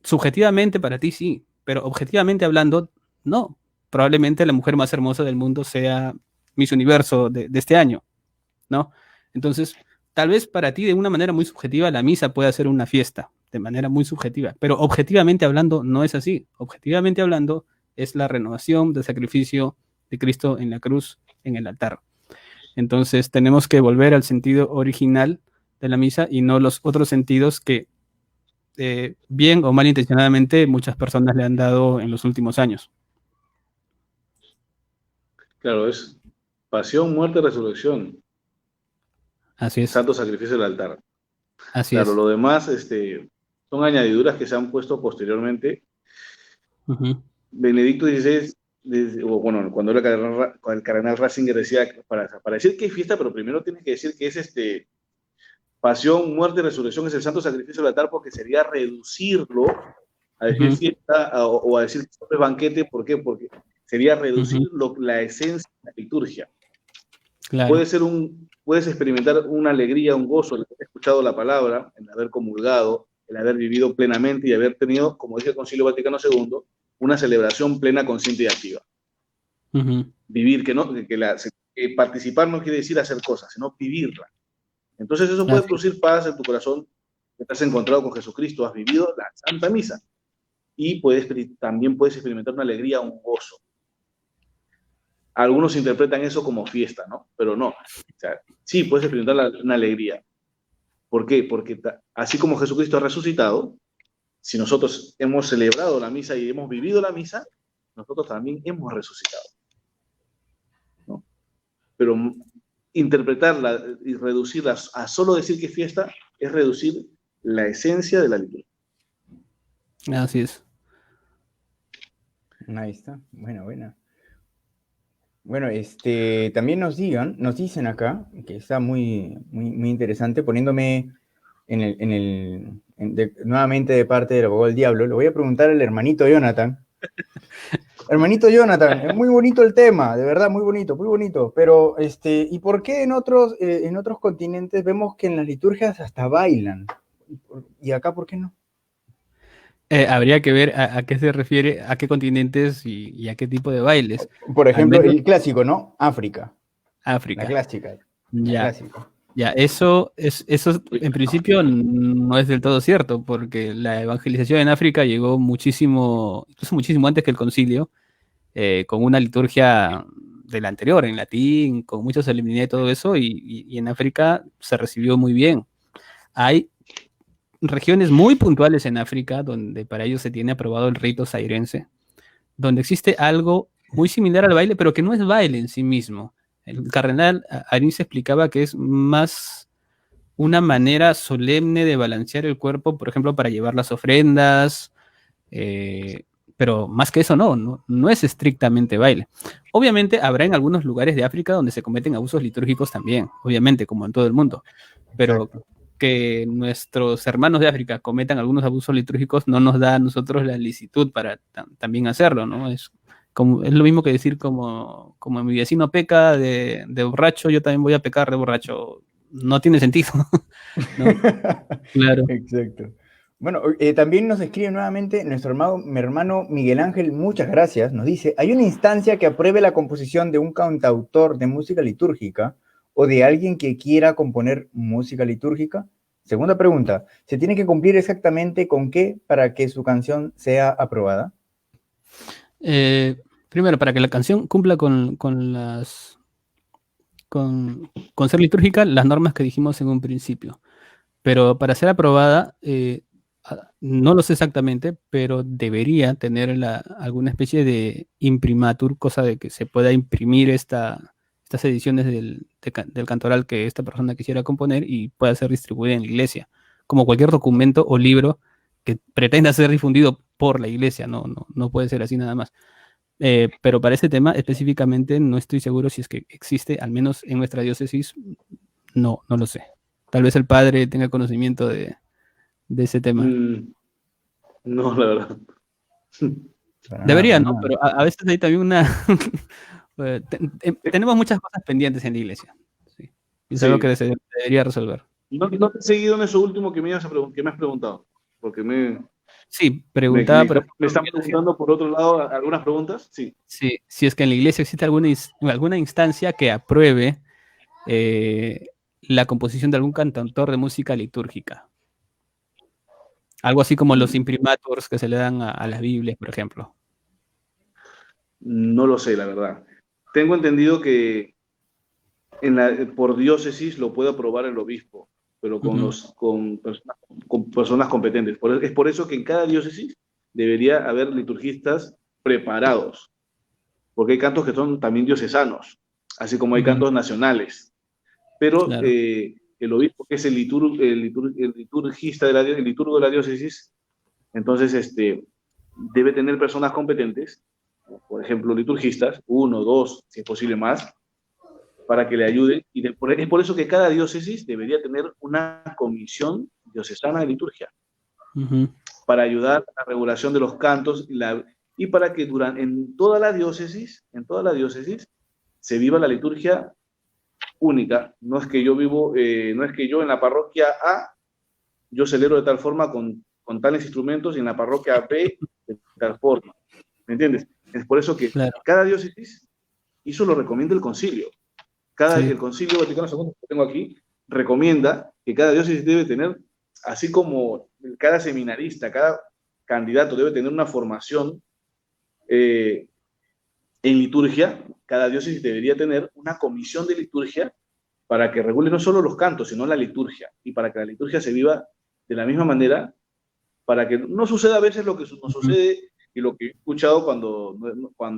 Subjetivamente para ti sí, pero objetivamente hablando, no. Probablemente la mujer más hermosa del mundo sea Miss Universo de este año, ¿no? Entonces, tal vez para ti de una manera muy subjetiva la misa pueda ser una fiesta, de manera muy subjetiva, pero objetivamente hablando no es así. Objetivamente hablando es la renovación del sacrificio de Cristo en la cruz, en el altar. Entonces tenemos que volver al sentido original de la misa y no los otros sentidos que bien o malintencionadamente muchas personas le han dado en los últimos años. Claro, es pasión, muerte, resurrección. Así es. Santo sacrificio del altar. Así Claro, es. lo demás son añadiduras que se han puesto posteriormente. Benedicto XVI, cuando era el cardenal Ratzinger, decía, para decir que es fiesta, pero primero tienes que decir que es pasión, muerte y resurrección, es el santo sacrificio del altar, porque sería reducirlo a decir fiesta o a decir que es banquete. ¿Por qué? Porque sería reducir la esencia de la liturgia. Claro. Puedes experimentar una alegría, un gozo, el haber escuchado la palabra, el haber comulgado, el haber vivido plenamente y haber tenido, como dice el Concilio Vaticano II, una celebración plena, consciente y activa. Vivir, que participar no quiere decir hacer cosas, sino vivirla. Entonces eso puede producir paz en tu corazón, que te has encontrado con Jesucristo, has vivido la Santa Misa, y también puedes experimentar una alegría, un gozo. Algunos interpretan eso como fiesta, ¿no? Pero no. O sea, sí, puedes experimentar una alegría. ¿Por qué? Porque así como Jesucristo ha resucitado, si nosotros hemos celebrado la misa y hemos vivido la misa, nosotros también hemos resucitado, ¿no? Pero interpretarla y reducirla a solo decir que es fiesta es reducir la esencia de la liturgia. Así es. Ahí está, buena. Bueno, también nos dicen acá, que está muy interesante, poniéndome nuevamente de parte del abogado del diablo, le voy a preguntar al hermanito Jonathan. Hermanito Jonathan, es muy bonito el tema, de verdad, muy bonito, pero, ¿y por qué en otros continentes vemos que en las liturgias hasta bailan? ¿Y acá por qué no? Habría que ver a qué se refiere, a qué continentes y a qué tipo de bailes. Por Al ejemplo, menos el clásico, ¿no? África. África. La clásica. Ya. Eso en principio no es del todo cierto, porque la evangelización en África llegó incluso muchísimo antes que el concilio, con una liturgia de la anterior, en latín, con mucha solemnidad y todo eso, y en África se recibió muy bien. Hay regiones muy puntuales en África donde para ellos se tiene aprobado el rito zairense, donde existe algo muy similar al baile, pero que no es baile en sí mismo. El cardenal Arins explicaba que es más una manera solemne de balancear el cuerpo, por ejemplo, para llevar las ofrendas, pero más que eso no es estrictamente baile. Obviamente habrá en algunos lugares de África donde se cometen abusos litúrgicos también, obviamente, como en todo el mundo, pero Exacto. que nuestros hermanos de África cometan algunos abusos litúrgicos no nos da a nosotros la licitud para también hacerlo, ¿no? Es lo mismo que decir como mi vecino peca de borracho, yo también voy a pecar de borracho. No tiene sentido, ¿no? Claro. Exacto. Bueno, también nos escribe nuevamente mi hermano Miguel Ángel, muchas gracias. Nos dice, ¿hay una instancia que apruebe la composición de un cantautor de música litúrgica o de alguien que quiera componer música litúrgica? Segunda pregunta, ¿se tiene que cumplir exactamente con qué para que su canción sea aprobada? Primero, para que la canción cumpla con ser litúrgica, las normas que dijimos en un principio. Pero para ser aprobada, no lo sé exactamente, pero debería tener alguna especie de imprimatur, cosa de que se pueda imprimir estas ediciones del cantoral que esta persona quisiera componer y pueda ser distribuida en la iglesia, como cualquier documento o libro que pretenda ser difundido por la iglesia, no puede ser así nada más. Pero para ese tema específicamente no estoy seguro si es que existe, al menos en nuestra diócesis, no lo sé. Tal vez el padre tenga conocimiento de ese tema. No, la verdad. Debería, ¿no? Pero a veces hay también tenemos muchas cosas pendientes en la iglesia. ¿Sí? Y es algo que se debería resolver. No te he seguido en eso último que me has preguntado, porque Sí, preguntaba, me están preguntando por otro lado algunas preguntas. Sí. Sí, si es que en la iglesia existe alguna instancia que apruebe la composición de algún cantautor de música litúrgica. Algo así como los imprimaturs que se le dan a las Biblias, por ejemplo. No lo sé, la verdad. Tengo entendido que por diócesis lo puede aprobar el obispo, pero con personas competentes. Es por eso que en cada diócesis debería haber liturgistas preparados, porque hay cantos que son también diocesanos, así como hay cantos nacionales. Pero claro, el obispo, que es el liturgo de la diócesis, entonces debe tener personas competentes, por ejemplo, liturgistas, 1, 2, si es posible más, para que le ayuden. Y es por eso que cada diócesis debería tener una comisión diocesana de liturgia, para ayudar a la regulación de los cantos y para que en toda la diócesis se viva la liturgia única. No es que yo en la parroquia A yo celebro de tal forma con tales instrumentos y en la parroquia B de tal forma. ¿Me entiendes? Es por eso que cada diócesis, y eso lo recomienda el concilio. El Concilio Vaticano II que tengo aquí recomienda que cada diócesis debe tener, así como cada seminarista, cada candidato debe tener una formación en liturgia, cada diócesis debería tener una comisión de liturgia para que regule no solo los cantos, sino la liturgia, y para que la liturgia se viva de la misma manera, para que no suceda a veces lo que nos sucede y lo que he escuchado cuando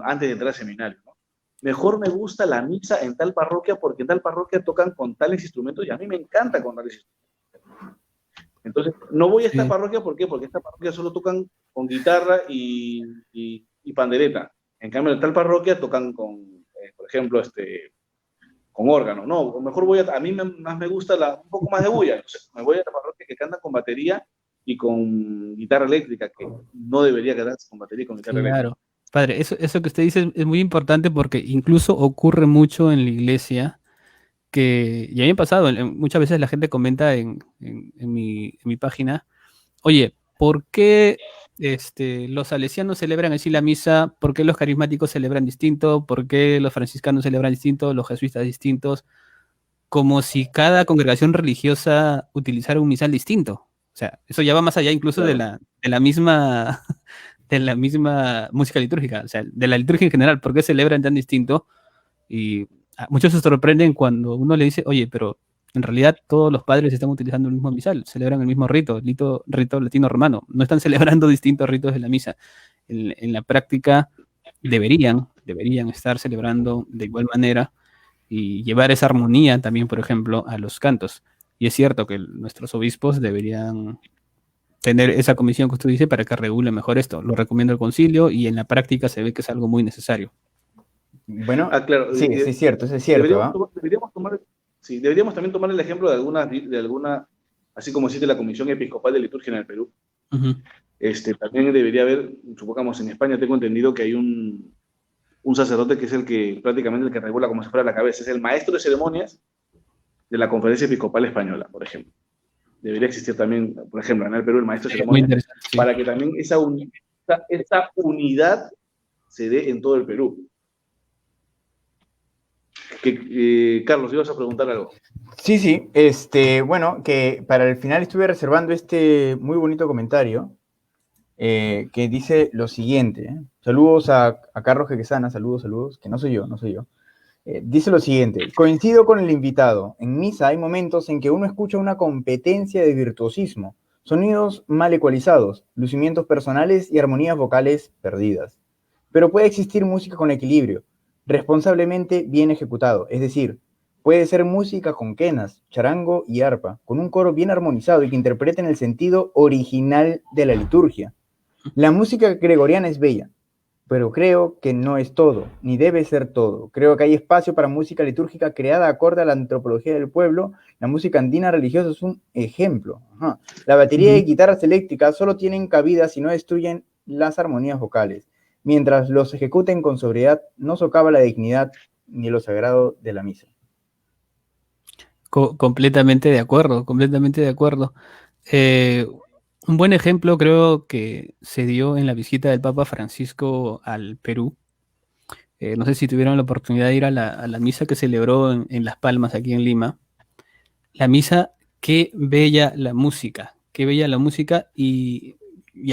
antes de entrar al seminario, ¿no? Mejor me gusta la misa en tal parroquia porque en tal parroquia tocan con tales instrumentos y a mí me encanta con tales instrumentos. Entonces, no voy a esta parroquia, ¿por qué? Porque en esta parroquia solo tocan con guitarra y y pandereta. En cambio, en tal parroquia tocan con, por ejemplo, con órgano. No, mejor a mí más me gusta un poco más de bulla. Entonces, me voy a la parroquia que canta con batería y con guitarra eléctrica, que no debería quedarse con batería y con guitarra eléctrica. Claro. Padre, eso que usted dice es muy importante porque incluso ocurre mucho en la iglesia y a mí me ha pasado, muchas veces la gente comenta en mi página, oye, ¿por qué los salesianos celebran así la misa? ¿Por qué los carismáticos celebran distinto? ¿Por qué los franciscanos celebran distinto? ¿Los jesuitas distintos? Como si cada congregación religiosa utilizara un misal distinto. O sea, eso ya va más allá incluso Claro. de la misma de la misma música litúrgica, o sea, de la liturgia en general. ¿Por qué celebran tan distinto? Y muchos se sorprenden cuando uno le dice, oye, pero en realidad todos los padres están utilizando el mismo misal, celebran el mismo rito latino-romano, no están celebrando distintos ritos de la misa. En la práctica deberían estar celebrando de igual manera y llevar esa armonía también, por ejemplo, a los cantos. Y es cierto que nuestros obispos deberían tener esa comisión que usted dice para que regule mejor esto. Lo recomienda el concilio y en la práctica se ve que es algo muy necesario. Bueno, Claro. sí, sí es cierto, eso es cierto. Deberíamos también tomar el ejemplo de alguna, así como existe la Comisión Episcopal de Liturgia en el Perú. Uh-huh. También debería haber, supongamos, en España tengo entendido que hay un sacerdote que es prácticamente el que regula como si fuera la cabeza, es el maestro de ceremonias de la Conferencia Episcopal Española, por ejemplo. Debería existir también, por ejemplo, en el Perú el maestro de ceremonias, sí, para que también esa unidad se dé en todo el Perú. Carlos, ibas a preguntar algo. Sí, sí, bueno, que para el final estuve reservando este muy bonito comentario que dice lo siguiente. Saludos a Carlos Quequesana, saludos, que no soy yo. Dice lo siguiente: coincido con el invitado, en misa hay momentos en que uno escucha una competencia de virtuosismo, sonidos mal ecualizados, lucimientos personales y armonías vocales perdidas. Pero puede existir música con equilibrio, responsablemente bien ejecutado, es decir, puede ser música con quenas, charango y arpa, con un coro bien armonizado y que interpreten el sentido original de la liturgia. La música gregoriana es bella, pero creo que no es todo, ni debe ser todo. Creo que hay espacio para música litúrgica creada acorde a la antropología del pueblo. La música andina religiosa es un ejemplo. Ajá. La batería y guitarras eléctricas solo tienen cabida si no destruyen las armonías vocales. Mientras los ejecuten con sobriedad, no socava la dignidad ni lo sagrado de la misa. Completamente de acuerdo, completamente de acuerdo. Un buen ejemplo creo que se dio en la visita del Papa Francisco al Perú. No sé si tuvieron la oportunidad de ir a la misa que celebró en Las Palmas, aquí en Lima. La misa, qué bella la música y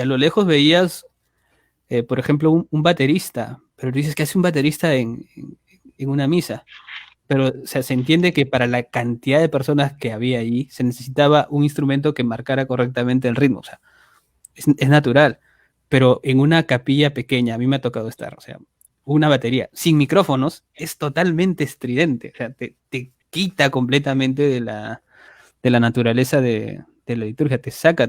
a lo lejos veías, por ejemplo, un baterista, pero dices, ¿qué hace un baterista en una misa? Pero o sea, se entiende que para la cantidad de personas que había allí se necesitaba un instrumento que marcara correctamente el ritmo. O sea, es natural. Pero en una capilla pequeña, a mí me ha tocado estar, o sea, una batería sin micrófonos es totalmente estridente. O sea, te quita completamente de la naturaleza de la liturgia, te saca,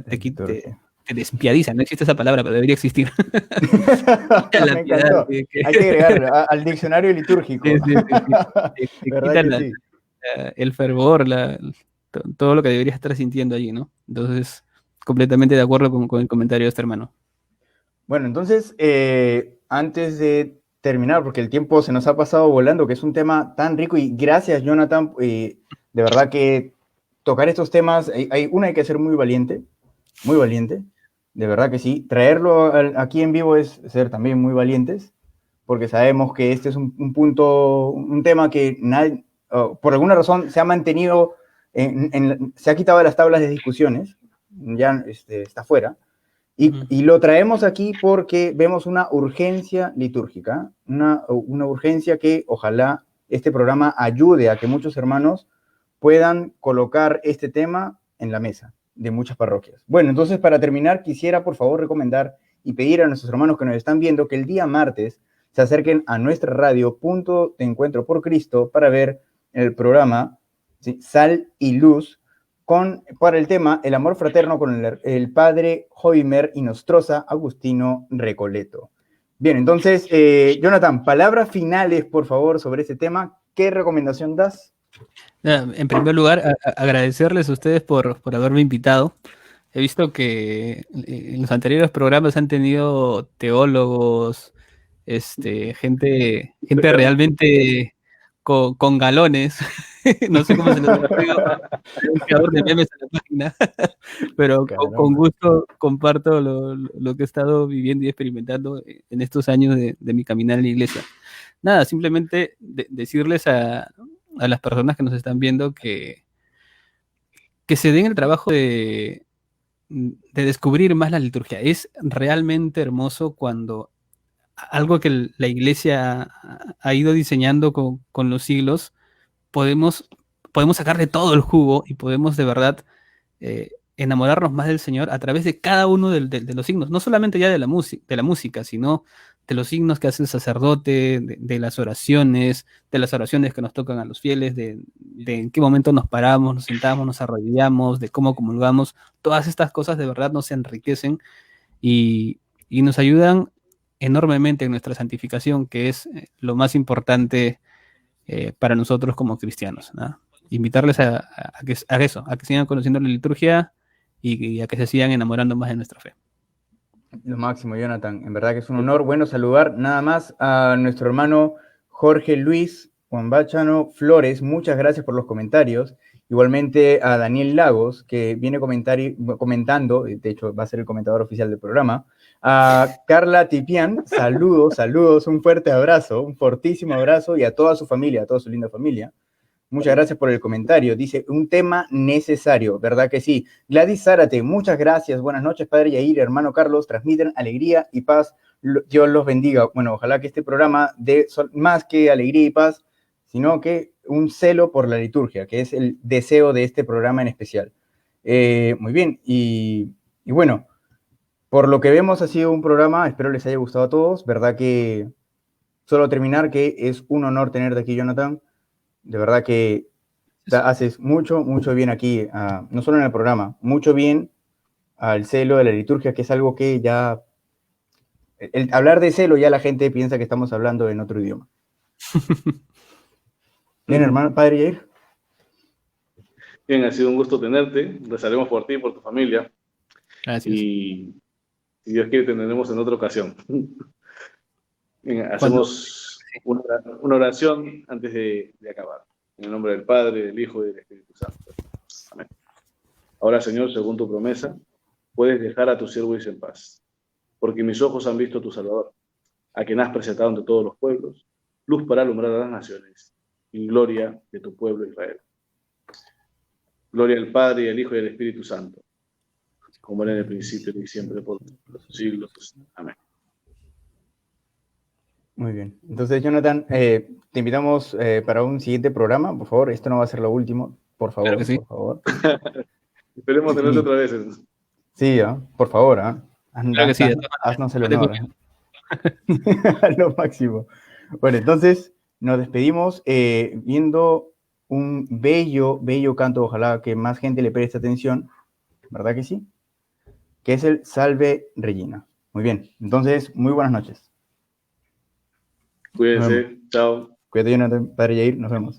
te despiadiza. No existe esa palabra, pero debería existir. Me encantó. Hay que agregarlo al diccionario litúrgico. Sí. Te quitan el fervor, todo lo que deberías estar sintiendo allí, ¿no? Entonces, completamente de acuerdo con el comentario de este hermano. Bueno, entonces, antes de terminar, porque el tiempo se nos ha pasado volando, que es un tema tan rico, y gracias, Jonathan, de verdad que tocar estos temas, hay que ser muy valiente, de verdad que sí. Traerlo aquí en vivo es ser también muy valientes, porque sabemos que este es un tema que por alguna razón se ha mantenido, se ha quitado de las tablas de discusiones, ya está fuera, y lo traemos aquí porque vemos una urgencia litúrgica, una urgencia que ojalá este programa ayude a que muchos hermanos puedan colocar este tema en la mesa de muchas parroquias. Bueno, entonces para terminar quisiera por favor recomendar y pedir a nuestros hermanos que nos están viendo que el día martes se acerquen a nuestra radio Punto de Encuentro por Cristo para ver el programa, ¿sí?, Sal y Luz, para el tema El amor fraterno con el padre Joimer Inostroza Agustino Recoleto. Bien, entonces, Jonathan, palabras finales, por favor, sobre este tema. ¿Qué recomendación das? En primer lugar, agradecerles a ustedes por haberme invitado. He visto que en los anteriores programas han tenido teólogos, gente realmente con galones. No sé cómo se les ha ocurrido. Hay un creador de memes en la página, pero con gusto comparto lo que he estado viviendo y experimentando en estos años de mi caminar en la iglesia. Nada, simplemente decirles a las personas que nos están viendo que se den el trabajo de descubrir más la liturgia. Es realmente hermoso cuando algo que la iglesia ha ido diseñando con los siglos, podemos sacarle todo el jugo y podemos de verdad enamorarnos más del Señor a través de cada uno de los signos, no solamente ya de la música, sino de los signos que hace el sacerdote, de las oraciones que nos tocan a los fieles, de en qué momento nos paramos, nos sentamos, nos arrodillamos, de cómo comulgamos. Todas estas cosas de verdad nos enriquecen y nos ayudan enormemente en nuestra santificación, que es lo más importante para nosotros como cristianos, ¿no? Invitarles a que sigan conociendo la liturgia y a que se sigan enamorando más de nuestra fe. Lo máximo, Jonathan. En verdad que es un honor. Bueno, saludar nada más a nuestro hermano Jorge Luis Juanbachano Flores. Muchas gracias por los comentarios. Igualmente a Daniel Lagos, que viene comentando, de hecho va a ser el comentador oficial del programa. A Carla Tipián, saludos, un fuerte abrazo, un fortísimo abrazo, y a toda su familia, a toda su linda familia. Muchas gracias por el comentario. Dice, un tema necesario, ¿verdad que sí? Gladys Zárate, muchas gracias. Buenas noches, Padre Yair, hermano Carlos. Transmiten alegría y paz. Dios los bendiga. Bueno, ojalá que este programa dé más que alegría y paz, sino que un celo por la liturgia, que es el deseo de este programa en especial. Muy bien, y bueno, por lo que vemos ha sido un programa, espero les haya gustado a todos, ¿verdad? Que solo terminar que es un honor tenerte aquí, Jonathan. De verdad que haces mucho bien aquí, no solo en el programa, mucho bien al celo de la liturgia, que es algo que ya, hablar de celo ya la gente piensa que estamos hablando en otro idioma. Bien, hermano, Padre Yair. Bien, ha sido un gusto tenerte, rezaremos por ti y por tu familia. Gracias. Y si Dios quiere, te tendremos en otra ocasión. Bien, hacemos una oración antes de acabar. En el nombre del Padre, del Hijo y del Espíritu Santo. Amén. Ahora, Señor, según tu promesa, puedes dejar a tu siervo irse en paz, porque mis ojos han visto a tu Salvador, a quien has presentado ante todos los pueblos, luz para alumbrar a las naciones, y gloria de tu pueblo Israel. Gloria al Padre, y al Hijo y al Espíritu Santo, como era en el principio y siempre por los siglos. Amén. Muy bien. Entonces, Jonathan, te invitamos para un siguiente programa, por favor. Esto no va a ser lo último, por favor. Claro que sí. Por favor. Esperemos tenerlo otra vez. Sí, por favor. Claro que sí. Haznos el honor. Lo máximo. Bueno, entonces nos despedimos viendo un bello canto. Ojalá que más gente le preste atención. ¿Verdad que sí? Que es el Salve Regina. Muy bien. Entonces, muy buenas noches. Cuídense, chao. Cuídate, Jonathan, Padre Yair, nos vemos.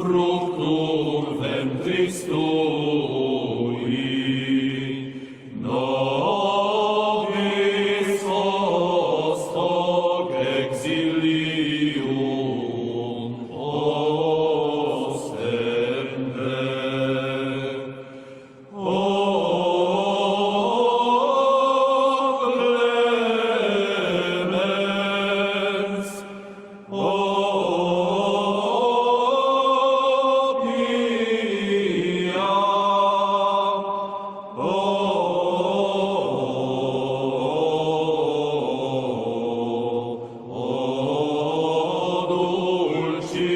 fructum ventris tui, nobis host hoc exilium ostende. O clemens, o pia, o dulcis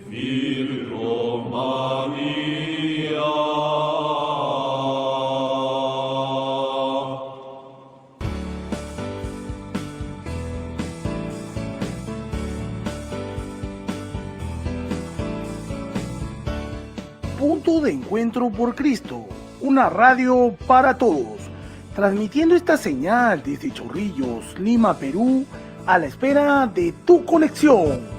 Virgo Maria. Punto de Encuentro por Cristo, una radio para todos, transmitiendo esta señal desde Chorrillos, Lima, Perú, a la espera de tu conexión.